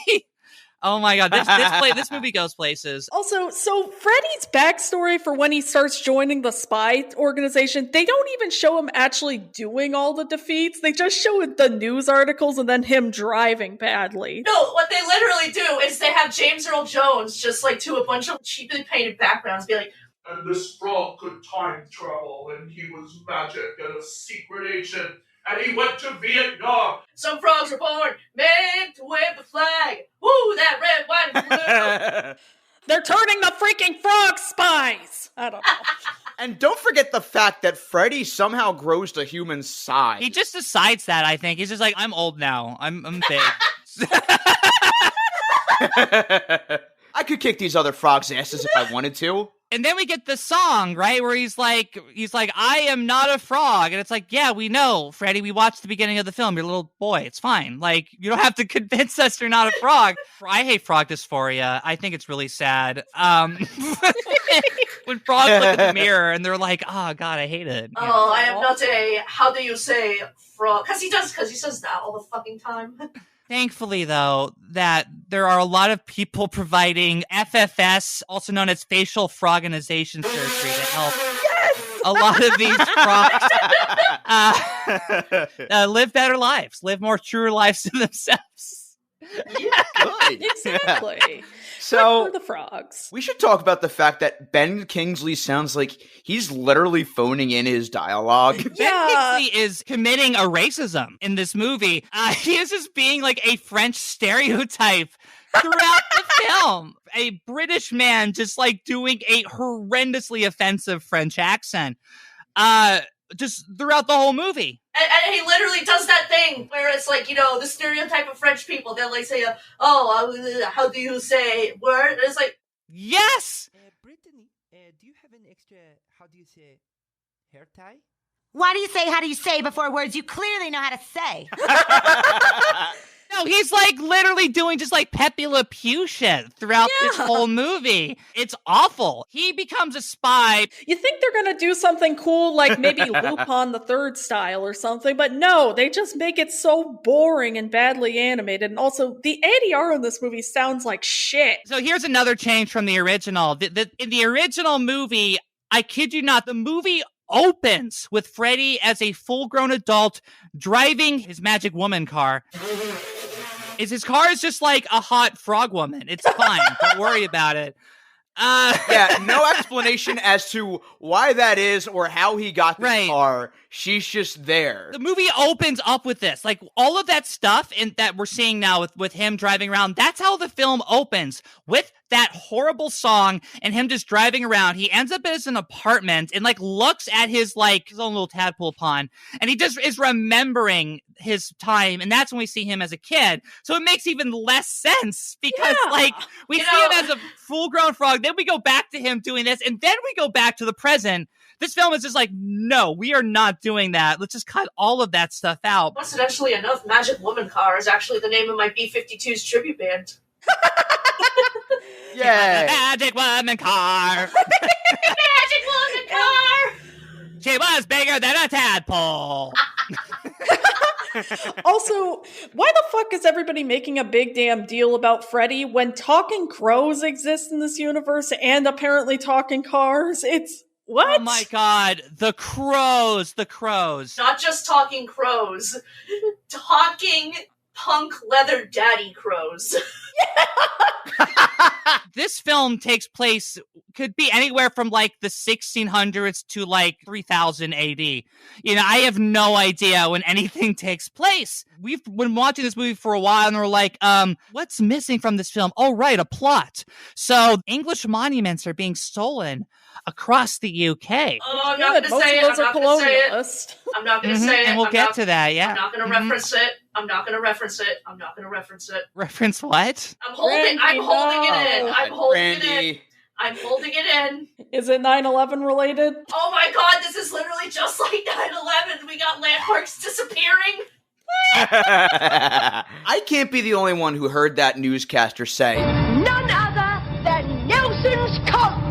Oh my god, this movie goes places. Also, so Freddie's backstory for when he starts joining the spy organization, they don't even show him actually doing all the defeats. They just show the news articles and then him driving badly. No, what they literally do is they have James Earl Jones just like to a bunch of cheaply painted backgrounds be like, And this frog could time travel, and he was magic and a secret agent, and he went to Vietnam. some frogs were born meant to wave the flag. Woo, that red, white, and blue. They're turning the freaking frog spies! I don't know. And don't forget the fact that Freddie somehow grows to human size. He just decides that, I think. He's just like, I'm old now. I'm big. I could kick these other frogs' asses if I wanted to. And then we get the song, right, where he's like, I am not a frog. And it's like, yeah, we know, Freddie, we watched the beginning of the film. You're a little boy. It's fine. Like, you don't have to convince us you're not a frog. I hate frog dysphoria. I think it's really sad. When frogs look in the mirror and they're like, oh, God, I hate it. Oh, I am not how do you say frog? Because he says that all the fucking time. Thankfully, though, that there are a lot of people providing FFS, also known as facial froganization surgery, to help a lot of these frogs live better lives, live more truer lives to themselves. Yeah, good. Exactly. So for the frogs. We should talk about the fact that Ben Kingsley sounds like he's literally phoning in his dialogue. Yeah. Ben Kingsley is committing a racism in this movie. He is just being like a French stereotype throughout the film. A British man just like doing a horrendously offensive French accent. Just throughout the whole movie. And he literally does that thing where it's like, the stereotype of French people. They'll like say, how do you say word? And it's like, yes! Brittany, do you have an extra, how do you say, hair tie? Why do you say, how do you say before words you clearly know how to say? No, he's like literally doing just like Pepe Le Pew shit throughout this whole movie. It's awful. He becomes a spy. You think they're going to do something cool like maybe Lupin the Third style or something, but no, they just make it so boring and badly animated. And also, the ADR in this movie sounds like shit. So here's another change from the original. In the original movie, I kid you not, the movie opens with Freddie as a full-grown adult driving his magic woman car. His car is just like a hot frog woman. It's fine. Don't worry about it. Yeah, no explanation as to why that is or how he got this car. She's just there. The movie opens up with this. Like, all of that stuff that we're seeing now with him driving around, that's how the film opens, with that horrible song and him just driving around. He ends up in an apartment and, like, looks at his own little tadpole pond, and he just is remembering his time, and that's when we see him as a kid. So it makes even less sense, because, we see him as a full-grown frog, then we go back to him doing this, and then we go back to the present. This film is just like, no, we are not doing that. Let's just cut all of that stuff out. Coincidentally enough, Magic Woman Car is actually the name of my B-52's tribute band. Yeah. Magic Woman Car. Magic Woman Car. She was bigger than a tadpole. Also, why the fuck is everybody making a big damn deal about Freddie when talking crows exist in this universe and apparently talking cars? It's what? Oh my God, the crows. Not just talking crows, talking punk leather daddy crows. This film takes place, could be anywhere from like the 1600s to like 3000 AD. I have no idea when anything takes place. We've been watching this movie for a while and we're like, what's missing from this film? Oh, right, a plot. So English monuments are being stolen across the UK. Oh, I'm not going to say it. I'm not going to say it. I'm not going to say it. And we'll get to that, yeah. I'm not going to reference it. I'm not going to reference it. I'm not going to reference it. Reference what? I'm holding it in. I'm holding it in. Is it 9/11 related? Oh my God, this is literally just like 9/11. We got landmarks disappearing. I can't be the only one who heard that newscaster say, None other than Nelson's Cop.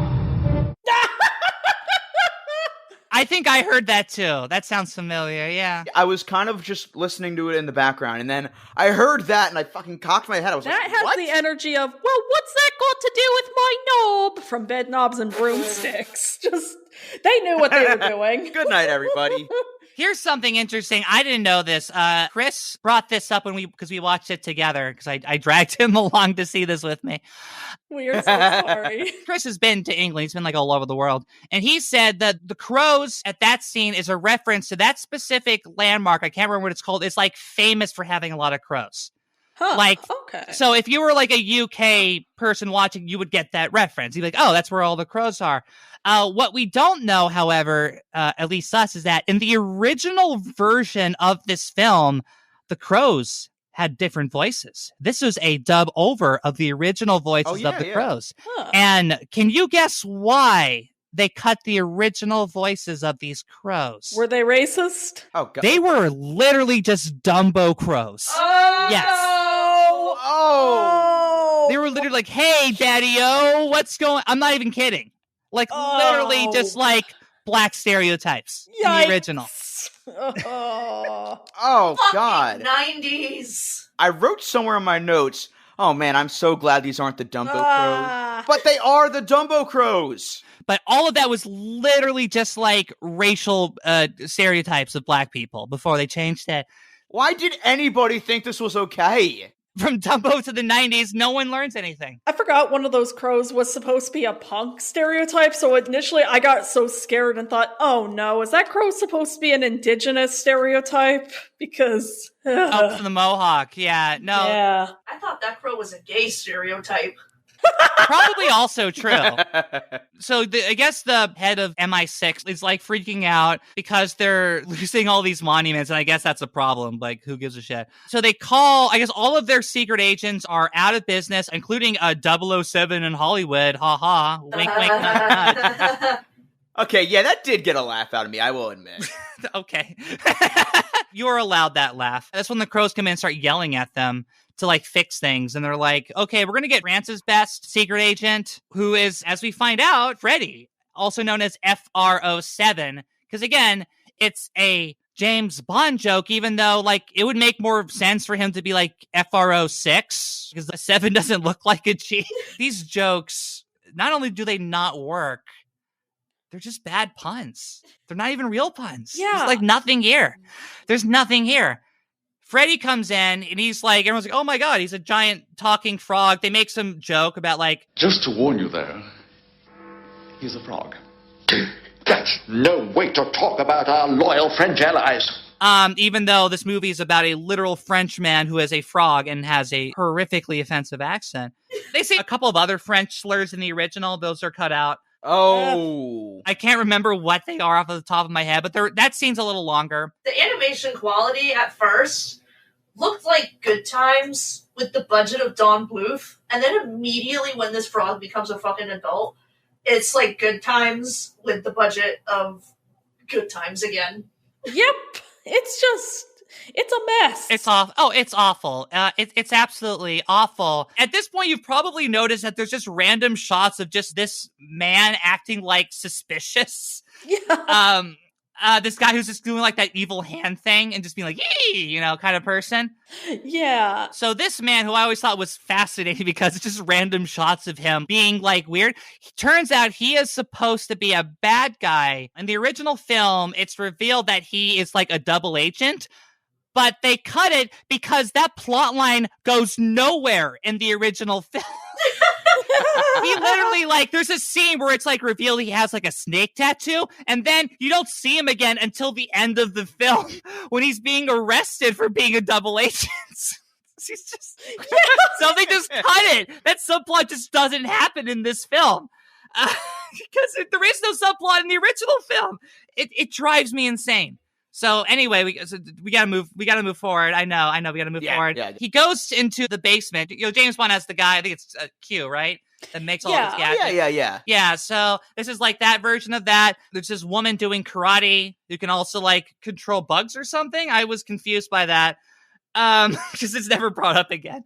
I think I heard that too. That sounds familiar, yeah. I was kind of just listening to it in the background, and then I heard that, and I fucking cocked my head. I was that like, has what? the energy of, well, what's that got to do with my knob? From Bed Knobs and Broomsticks. Just, they knew what they were doing. Good night, everybody. Here's something interesting. I didn't know this. Chris brought this up because we watched it together, because I dragged him along to see this with me. We are so sorry. Chris has been to England. He's been like all over the world. And he said that the crows at that scene is a reference to that specific landmark. I can't remember what it's called. It's like famous for having a lot of crows. Huh, like, okay. So if you were like a UK person watching, you would get that reference. You'd be like, oh, that's where all the crows are. What we don't know, however, at least us, is that in the original version of this film, the crows had different voices. This was a dub over of the original voices of the crows. Huh. And can you guess why they cut the original voices of these crows? Were they racist? Oh, God. They were literally just Dumbo crows. Oh, Yes. no! Oh! They were literally like, hey, Daddy-O, what's going... I'm not even kidding. Like, literally just like black stereotypes in the original. Oh, God. 90s. I wrote somewhere in my notes, oh, man, I'm so glad these aren't the Dumbo crows. But they are the Dumbo crows. But all of that was literally just like racial stereotypes of black people before they changed it. Why did anybody think this was okay? From Dumbo to the 90s, no one learns anything. I forgot one of those crows was supposed to be a punk stereotype, so initially I got so scared and thought, oh no, is that crow supposed to be an indigenous stereotype? Because... Oh, from the Mohawk, yeah, no. Yeah. I thought that crow was a gay stereotype. Probably also true. So I guess the head of MI6 is like freaking out because they're losing all these monuments, and I guess that's a problem. Like, who gives a shit? So they call, I guess all of their secret agents are out of business, including a 007 in Hollywood. Ha ha. Wink, wink, nut, nut. Okay, yeah, that did get a laugh out of me, I will admit. Okay. You're allowed that laugh. That's when the crows come in and start yelling at them to like fix things, and they're like, okay, we're gonna get France's best secret agent, who is, as we find out, Freddie, also known as F.R.O.7, because again, it's a James Bond joke, even though like it would make more sense for him to be like F.R.O.6, because the 7 doesn't look like a G. These jokes, not only do they not work, they're just bad puns. They're not even real puns. Yeah. There's like nothing here. There's nothing here. Freddie comes in, and he's like, everyone's like, oh my God, he's a giant talking frog. They make some joke about like... Just to warn you there, he's a frog. That's no way to talk about our loyal French allies. Even though this movie is about a literal Frenchman who is a frog and has a horrifically offensive accent. They say a couple of other French slurs in the original. Those are cut out. Oh. I can't remember what they are off of the top of my head, but that scene's a little longer. The animation quality at first looked like Good Times with the budget of Don Bluth, and then immediately when this frog becomes a fucking adult, it's like Good Times with the budget of Good Times again. Yep. It's a mess. It's awful. Oh, it's awful. It's absolutely awful. At this point, you've probably noticed that there's just random shots of just this man acting like suspicious. Yeah. This guy who's just doing like that evil hand thing and just being like, yee, kind of person. Yeah. So this man, who I always thought was fascinating because it's just random shots of him being like weird. Turns out he is supposed to be a bad guy. In the original film, it's revealed that he is like a double agent. But they cut it because that plot line goes nowhere in the original film. He literally, like, there's a scene where it's, like, revealed he has, like, a snake tattoo, and then you don't see him again until the end of the film when he's being arrested for being a double agent. He's just... Something just cut it. That subplot just doesn't happen in this film. Because there is no subplot in the original film. It drives me insane. So anyway, we gotta move forward. I know, we gotta move forward. Yeah. He goes into the basement. James Bond has the guy, I think it's Q, right? That makes all his gadgets. Yeah, so this is like that version of that. There's this woman doing karate who can also like control bugs or something. I was confused by that. Because it's never brought up again.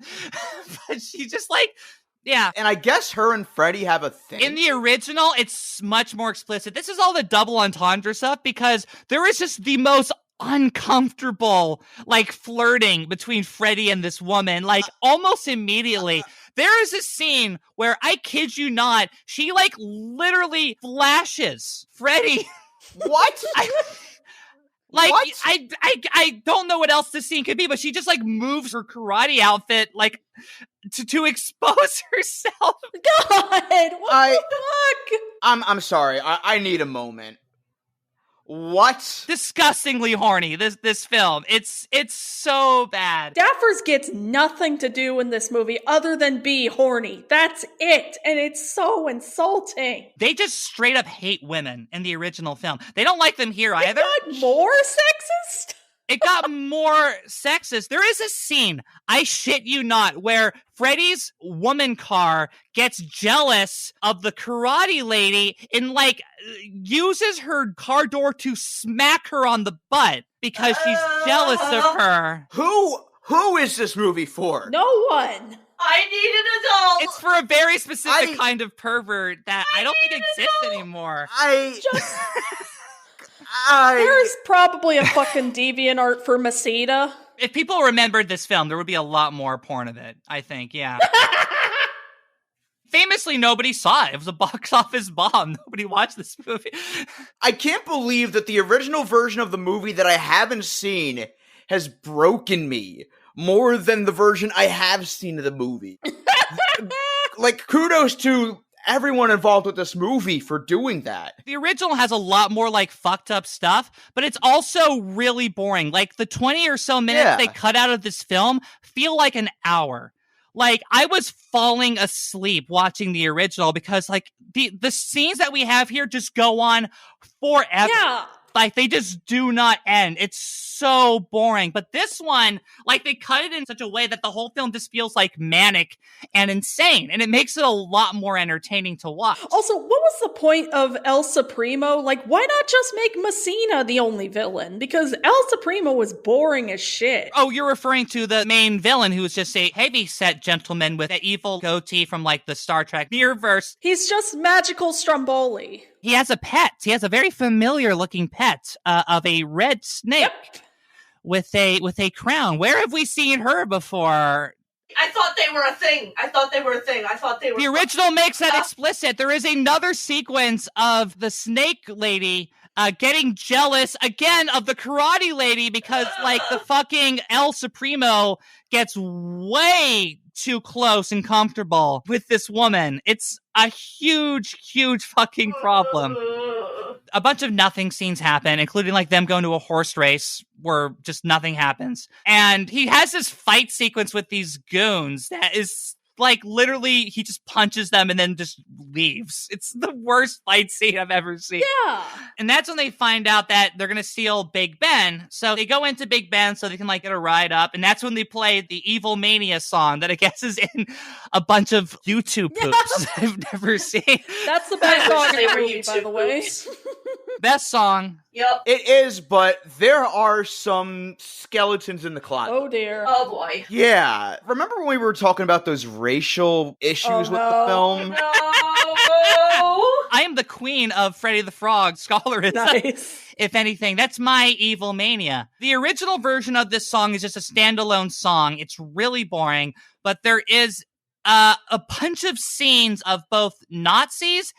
But she just like... Yeah. And I guess her and Freddie have a thing. In the original, it's much more explicit. This is all the double entendre stuff because there is just the most uncomfortable, like, flirting between Freddie and this woman, like, almost immediately. There is a scene where, I kid you not, she, like, literally flashes Freddie. What? Like, what? I don't know what else this scene could be, but she just, like, moves her karate outfit, like, to expose herself. God, what the fuck? I'm sorry. I need a moment. What? Disgustingly horny, this film. It's so bad. Daffers gets nothing to do in this movie other than be horny. That's it. And it's so insulting. They just straight up hate women in the original film. They don't like them here either. Not more sexist? It got more sexist. There is a scene, I shit you not, where Freddie's woman car gets jealous of the karate lady and, like, uses her car door to smack her on the butt because she's jealous of her. Who is this movie for? No one. I need an adult. It's for a very specific kind of pervert that I don't think exists anymore. There's probably a fucking DeviantArt for Masita. If people remembered this film, there would be a lot more porn of it, I think, yeah. Famously, nobody saw it. It was a box office bomb. Nobody watched this movie. I can't believe that the original version of the movie that I haven't seen has broken me more than the version I have seen of the movie. Like, kudos to everyone involved with this movie for doing that. The original has a lot more, like, fucked up stuff, but it's also really boring. Like, the 20 or so minutes they cut out of this film feel like an hour. Like, I was falling asleep watching the original because, like, the scenes that we have here just go on forever. Yeah. Like, they just do not end. It's so boring. But this one, like, they cut it in such a way that the whole film just feels, like, manic and insane. And it makes it a lot more entertaining to watch. Also, what was the point of El Supremo? Like, why not just make Messina the only villain? Because El Supremo was boring as shit. Oh, you're referring to the main villain who was just a heavy-set gentleman with an evil goatee from, like, the Star Trek Mirrorverse. He's just magical Stromboli. He has a pet. He has a very familiar-looking pet of a red snake with a crown. Where have we seen her before? I thought they were a thing. I thought they were. The original makes that explicit. There is another sequence of the snake lady getting jealous again of the karate lady because, like, the fucking El Supremo gets way too close and comfortable with this woman. It's a huge, huge fucking problem. A bunch of nothing scenes happen, including, like, them going to a horse race where just nothing happens. And he has this fight sequence with these goons that is, like, literally, he just punches them and then just leaves. It's the worst fight scene I've ever seen. Yeah. And that's when they find out that they're going to steal Big Ben. So they go into Big Ben so they can, like, get a ride up. And that's when they play the Evil Mania song that I guess is in a bunch of YouTube poops I've never seen. That's the best song in the movie, by the way. Best song. Yep. It is, but there are some skeletons in the closet. Oh, dear. Oh, boy. Yeah. Remember when we were talking about those racial issues with the film? No. I am the queen of Freddie the Frog scholarism. Nice. If anything, that's my Evil Mania. The original version of this song is just a standalone song. It's really boring, but there is a bunch of scenes of both Nazis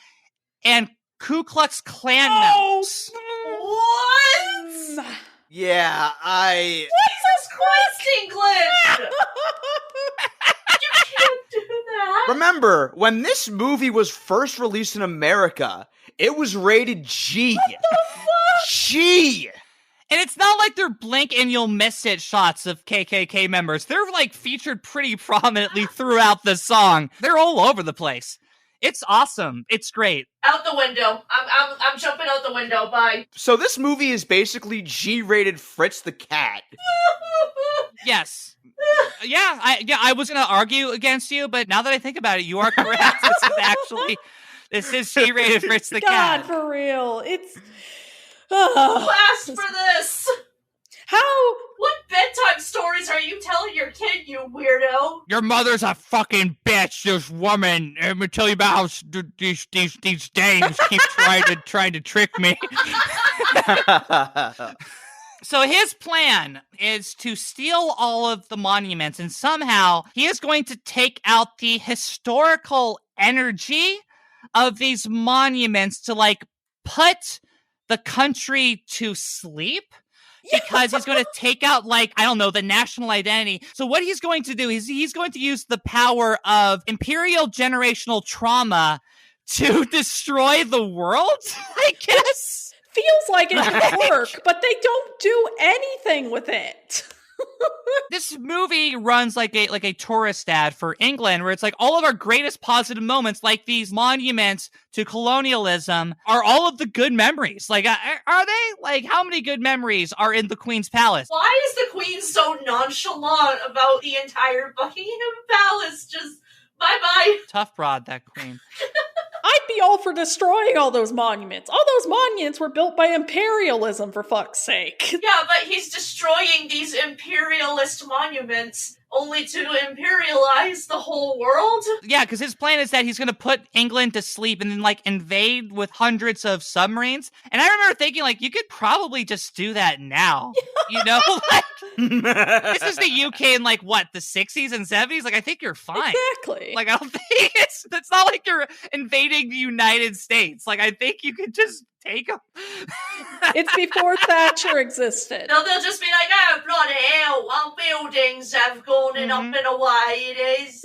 and Ku Klux Klan members. What? Yeah, Jesus Christ, England! You can't do that. Remember, when this movie was first released in America, it was rated G. What the fuck? G! And it's not like they're blink and you'll miss it shots of KKK members. They're, like, featured pretty prominently throughout the song. They're all over the place. It's awesome. It's great. Out the window. I'm jumping out the window. Bye. So this movie is basically G-rated Fritz the Cat. Yes. I was going to argue against you, but now that I think about it, you are correct. This is G-rated Fritz the Cat. God, for real. It's... Who asked for this? How? What bedtime stories are you telling your kid, you weirdo? Your mother's a fucking bitch, this woman. Let me tell you about how these dames keep trying to trick me. So his plan is to steal all of the monuments, and somehow he is going to take out the historical energy of these monuments to, like, put the country to sleep. Because he's going to take out, like, I don't know, the national identity. So what he's going to do is he's going to use the power of imperial generational trauma to destroy the world, I guess. Feels like it could work, but they don't do anything with it. This movie runs like a tourist ad for England, where it's like all of our greatest positive moments, like these monuments to colonialism, are all of the good memories. Like, are they? Like, how many good memories are in the Queen's Palace? Why is the Queen so nonchalant about the entire Buckingham Palace? Just bye-bye. Tough broad, that Queen. I'd be all for destroying all those monuments. All those monuments were built by imperialism, for fuck's sake. Yeah, but he's destroying these imperialist monuments only to imperialize the whole world? Yeah, because his plan is that he's going to put England to sleep and then, like, invade with hundreds of submarines. And I remember thinking, like, you could probably just do that now. You know? Like, this is the UK in, like, what, the 60s and 70s? Like, I think you're fine. Exactly. Like, I don't think it's not like you're invading the United States. Like, I think you could just take them. It's before Thatcher existed. No, they'll just be like, oh, bloody hell, our buildings have gone up and away, it is.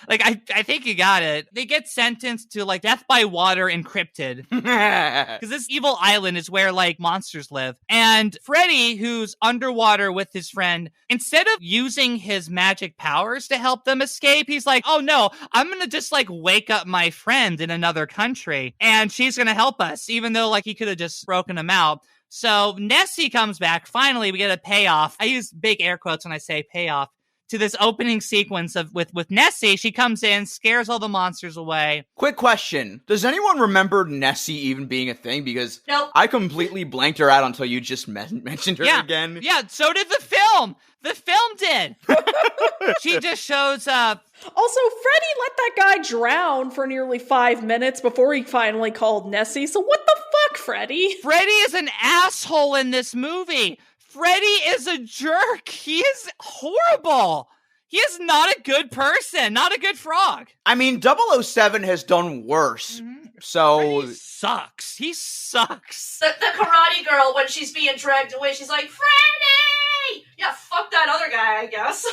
Like, I think you got it. They get sentenced to, like, death by water encrypted. Because this evil island is where, like, monsters live. And Freddie, who's underwater with his friend, instead of using his magic powers to help them escape, he's like, oh no, I'm gonna just, like, wake up my friend in another country, and she's gonna help us, even though, like, he could have just broken him out. So Nessie comes back. Finally, we get a payoff. I use big air quotes when I say payoff. To this opening sequence of with Nessie. She comes in, scares all the monsters away. Quick question. Does anyone remember Nessie even being a thing? Because Nope. I completely blanked her out until you just mentioned her again. Yeah, so did the film. The film did. She just shows up. Also, Freddie let that guy drown for nearly 5 minutes before he finally called Nessie. So what the fuck, Freddie? Freddie is an asshole in this movie. Freddie is a jerk. He is horrible. He is not a good person, not a good frog. I mean, 007 has done worse. So Freddie sucks. He sucks. The karate girl, when she's being dragged away, she's like, Freddie! Yeah, fuck that other guy, I guess.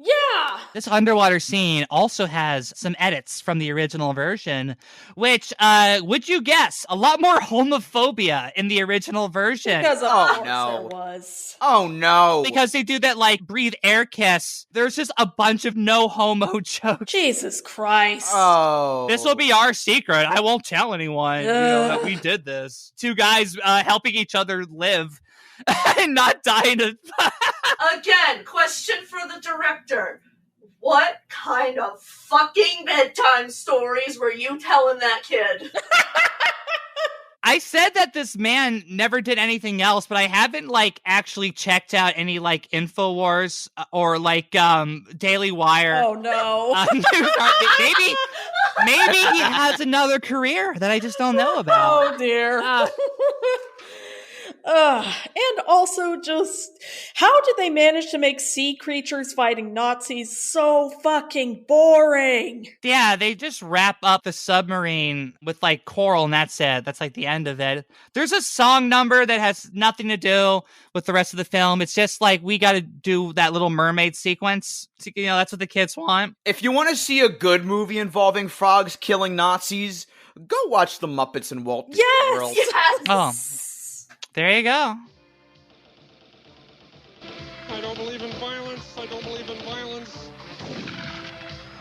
Yeah. This underwater scene also has some edits from the original version, which, would you guess, a lot more homophobia in the original version. Because of course there was. Oh no. Because they do that, like, breathe air kiss. There's just a bunch of no homo jokes. Jesus Christ. Oh. This will be our secret. I won't tell anyone, that we did this. Two guys helping each other live and not die in a... Again, question for the director. What kind of fucking bedtime stories were you telling that kid? I said that this man never did anything else, but I haven't, like, actually checked out any, like, InfoWars or, like, Daily Wire. Oh, no. Maybe he has another career that I just don't know about. Oh, dear. And also just, how did they manage to make sea creatures fighting Nazis so fucking boring? Yeah, they just wrap up the submarine with, like, coral and that's it. That's, like, the end of it. There's a song number that has nothing to do with the rest of the film. It's just, like, we gotta do that Little Mermaid sequence. You know, that's what the kids want. If you want to see a good movie involving frogs killing Nazis, go watch The Muppets and Walt Disney World. Yes! Oh. There you go. I don't believe in violence. I don't believe in violence.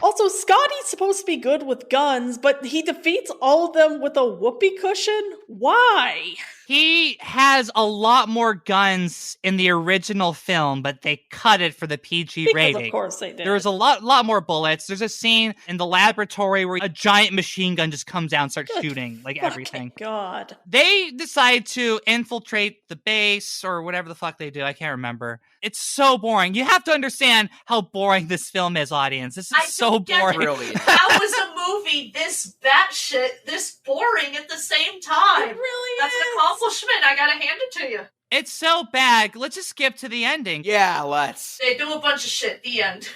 Also, Scotty's supposed to be good with guns, but he defeats all of them with a whoopee cushion? Why? He has a lot more guns in the original film, but they cut it for the PG rating. Of course they did. There was a lot more bullets. There's a scene in the laboratory where a giant machine gun just comes down and starts shooting, like, everything. God. They decide to infiltrate the base or whatever the fuck they do. I can't remember. It's so boring. You have to understand how boring this film is, audience. This is so boring. Really. How is a movie this batshit, this boring at the same time? It really That's is. an accomplishment. I gotta hand it to you. It's so bad. Let's just skip to the ending. Yeah, let's. They do a bunch of shit. The end.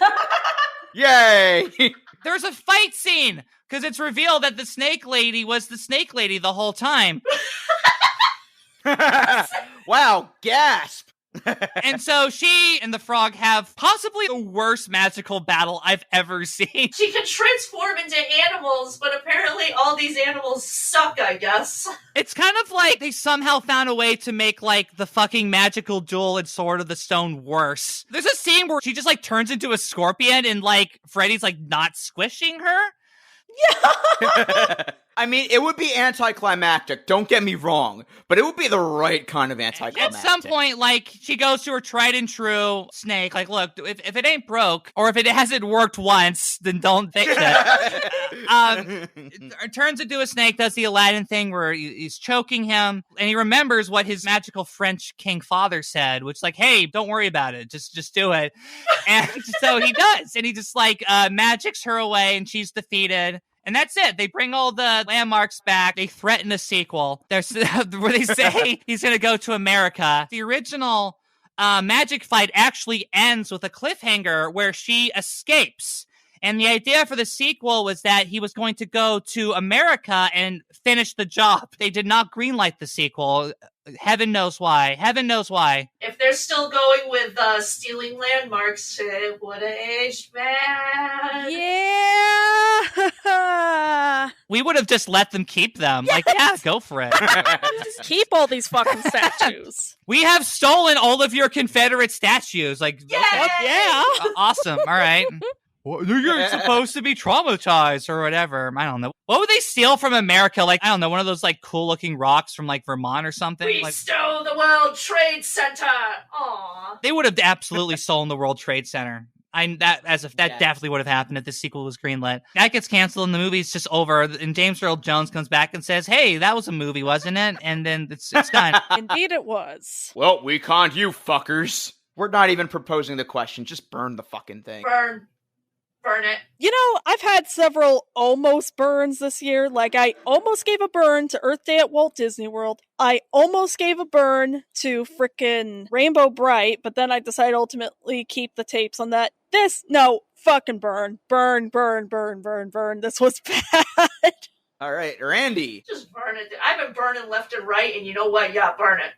Yay! There's a fight scene because it's revealed that the snake lady was the snake lady the whole time. Wow, gasp. And so she and the frog have possibly the worst magical battle I've ever seen. She can transform into animals, but apparently all these animals suck, I guess. It's kind of like they somehow found a way to make, like, the fucking magical duel in Sword of the Stone worse. There's a scene where she just, like, turns into a scorpion and, like, Freddie's, like, not squishing her. Yeah. I mean, it would be anticlimactic, don't get me wrong, but it would be the right kind of anticlimactic. At some point, like, she goes to her tried and true snake, like, look, if it ain't broke, or if it hasn't worked once, then don't fix it. It turns into a snake, does the Aladdin thing where he's choking him, and he remembers what his magical French king father said, which is like, hey, don't worry about it, just do it. And so he does, and he just, like, magics her away, and she's defeated. And that's it. They bring all the landmarks back. They threaten a sequel. Where they say he's going to go to America. The original magic fight actually ends with a cliffhanger where she escapes. And the idea for the sequel was that he was going to go to America and finish the job. They did not greenlight the sequel. Heaven knows why. Heaven knows why. If they're still going with stealing landmarks, it would have aged bad. Yeah. We would have just let them keep them. Yes. Like, yeah, go for it. Just keep all these fucking statues. We have stolen all of your Confederate statues. Like, Yay! okay. Yeah. Awesome. All right. Well, you're supposed to be traumatized or whatever. I don't know. What would they steal from America? Like, I don't know, one of those, like, cool-looking rocks from, like, Vermont or something? We like, stole the World Trade Center! Aww. They would have absolutely stolen the World Trade Center. That definitely would have happened if the sequel was greenlit. That gets canceled and the movie's just over. And James Earl Jones comes back and says, hey, that was a movie, wasn't it? And then it's done. Indeed it was. Well, we conned you fuckers. We're not even proposing the question. Just burn the fucking thing. Burn it. You know, I've had several almost burns this year. Like, I almost gave a burn to Earth Day at Walt Disney World. I almost gave a burn to frickin' Rainbow Bright, but then I decided ultimately keep the tapes on that. Fucking burn. Burn. This was bad. All right, Randy. Just burn it. I've been burning left and right, and you know what? Yeah, burn it.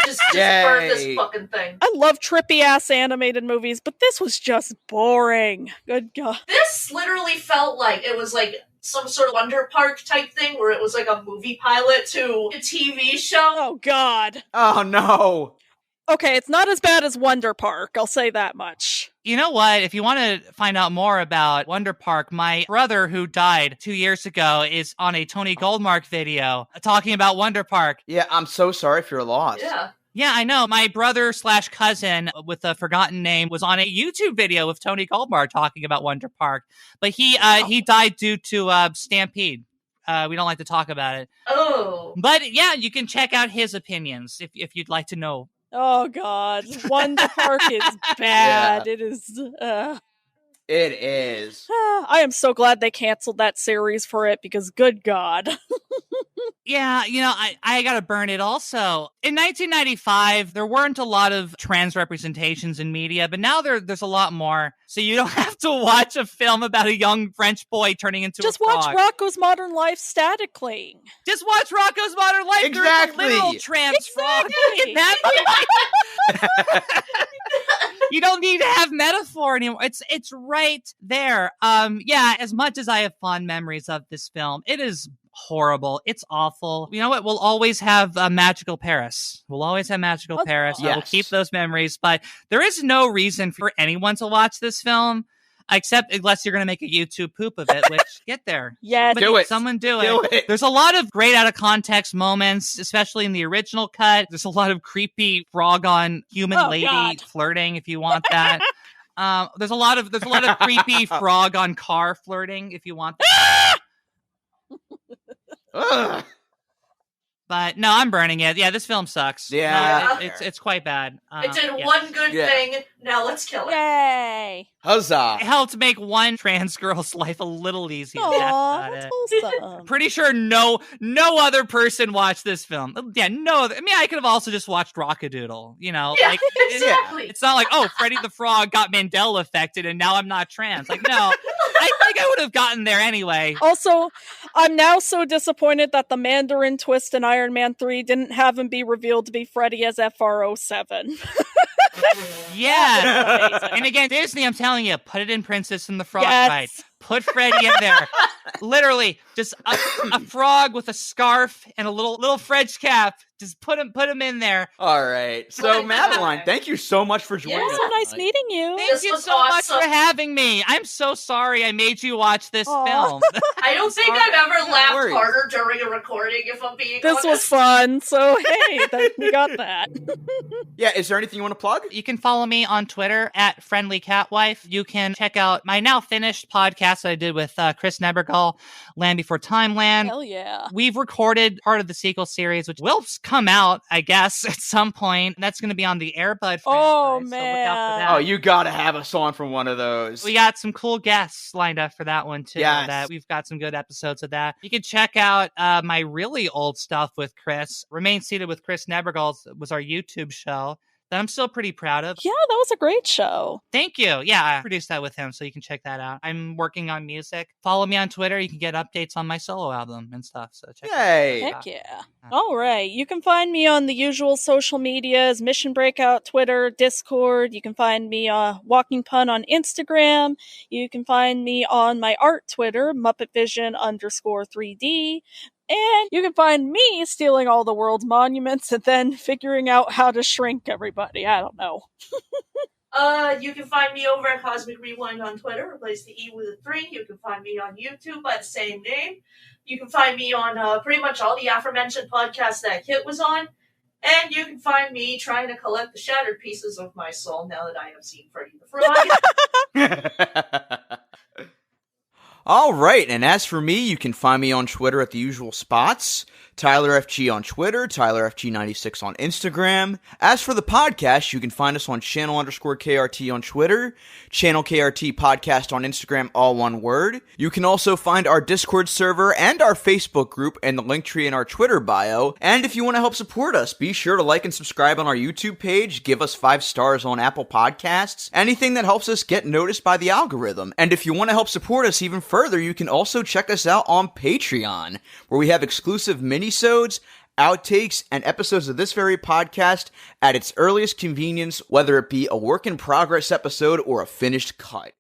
Just burn this fucking thing. I love trippy-ass animated movies, but this was just boring. Good God. This literally felt like it was like some sort of Wonder Park type thing where it was like a movie pilot to a TV show. Oh, God. Oh, no. Okay, it's not as bad as Wonder Park, I'll say that much. You know what? If you want to find out more about Wonder Park, my brother, who died 2 years ago, is on a Tony Goldmark video talking about Wonder Park. Yeah, I'm so sorry for your loss. Yeah, I know. My brother/cousin with a forgotten name was on a YouTube video with Tony Goldmark talking about Wonder Park. But he died due to stampede. We don't like to talk about it. Oh. But yeah, you can check out his opinions if you'd like to know. Oh, God. Wonder Park is bad. Yeah. It is. It is. I am so glad they canceled that series for it because good God. Yeah, you know, I gotta burn it also. In 1995, there weren't a lot of trans representations in media, but now there's a lot more. So you don't have to watch a film about a young French boy turning into Just a frog. watch Rocco's Modern Life statically. Just watch Rocco's Modern Life. Exactly. There's a literal trans frog in that movie. You don't need to have metaphor anymore. It's right there. Yeah, as much as I have fond memories of this film, it is horrible. It's awful. You know what? We'll always have Magical Paris. We'll always have Magical Paris. Yes. We'll keep those memories, but there is no reason for anyone to watch this film. Except unless you're going to make a YouTube poop of it, which get there. Yes. Do it. Someone do Do it. it. There's a lot of great out of context moments, especially in the original cut. There's a lot of creepy frog on human lady God. flirting if you want that. There's a lot of creepy frog on car flirting if you want that. Ugh. But no, I'm burning it. Yeah, this film sucks. Yeah. No, it's quite bad. it did yeah. one good thing. Now let's kill it. Yay. Huzzah. It helped make one trans girl's life a little easier. That's Aw, about that's it. wholesome. Pretty sure no other person watched this film. Yeah, no other. I mean, I could have also just watched Rockadoodle. You know, Yeah, like exactly. it's not like, oh, Freddie the Frog got Mandela affected and now I'm not trans. Like, no, I think I would have gotten there anyway. Also, I'm now so disappointed that the Mandarin twist in Iron Man 3 didn't have him be revealed to be Freddie as F.R.O.7. Yeah. And again, Disney, I'm telling you, put it in Princess and the Frog Ride. Put Freddie in there. Literally, just a frog with a scarf and a little French cap. Just put him in there. All right. So, Madeline, thank you so much for joining us. So nice meeting you. Thank you so much for having me. I'm so sorry I made you watch this film. I don't think I've ever laughed harder during a recording, if I'm being honest. This was fun, so hey, we got that. Yeah, is there anything you want to plug? You can follow me on Twitter at FriendlyCatWife. You can check out my now finished podcast that I did with Chris Nebergall, Land Before Timeland. Hell yeah. We've recorded part of the sequel series, which will come out, I guess, at some point. That's going to be on the Air Bud franchise. Oh, man. So look out for that. Oh, you got to have us on for one of those. We got some cool guests lined up for that one, too. Yes. That we've got some good episodes of that. You can check out my really old stuff with Chris. Remain Seated with Chris Nebergall was our YouTube show that I'm still pretty proud of. Yeah, that was a great show. Thank you. Yeah, I produced that with him, so you can check that out. I'm working on music. Follow me on Twitter. You can get updates on my solo album and stuff. So check Yay. Heck yeah. All right. You can find me on the usual social medias, Mission Breakout, Twitter, Discord. You can find me Walking Pun on Instagram. You can find me on my art Twitter, MuppetVision_3D. And you can find me stealing all the world's monuments and then figuring out how to shrink everybody. I don't know. You can find me over at Cosmic Rewind on Twitter. Replace the E with a 3. You can find me on YouTube by the same name. You can find me on pretty much all the aforementioned podcasts that Kit was on. And you can find me trying to collect the shattered pieces of my soul now that I have seen Freddie the Frog. All right, and as for me, you can find me on Twitter at the usual spots. Tyler FG on Twitter, Tyler FG96 on Instagram. As for the podcast, you can find us on channel_KRT on Twitter, channel KRT podcast on Instagram, all one word. You can also find our Discord server and our Facebook group and the link tree in our Twitter bio. And if you want to help support us, be sure to like and subscribe on our YouTube page, give us 5 stars on Apple Podcasts, anything that helps us get noticed by the algorithm. And if you want to help support us even further, you can also check us out on Patreon, where we have exclusive minisodes, outtakes, and episodes of this very podcast at its earliest convenience, whether it be a work-in-progress episode or a finished cut.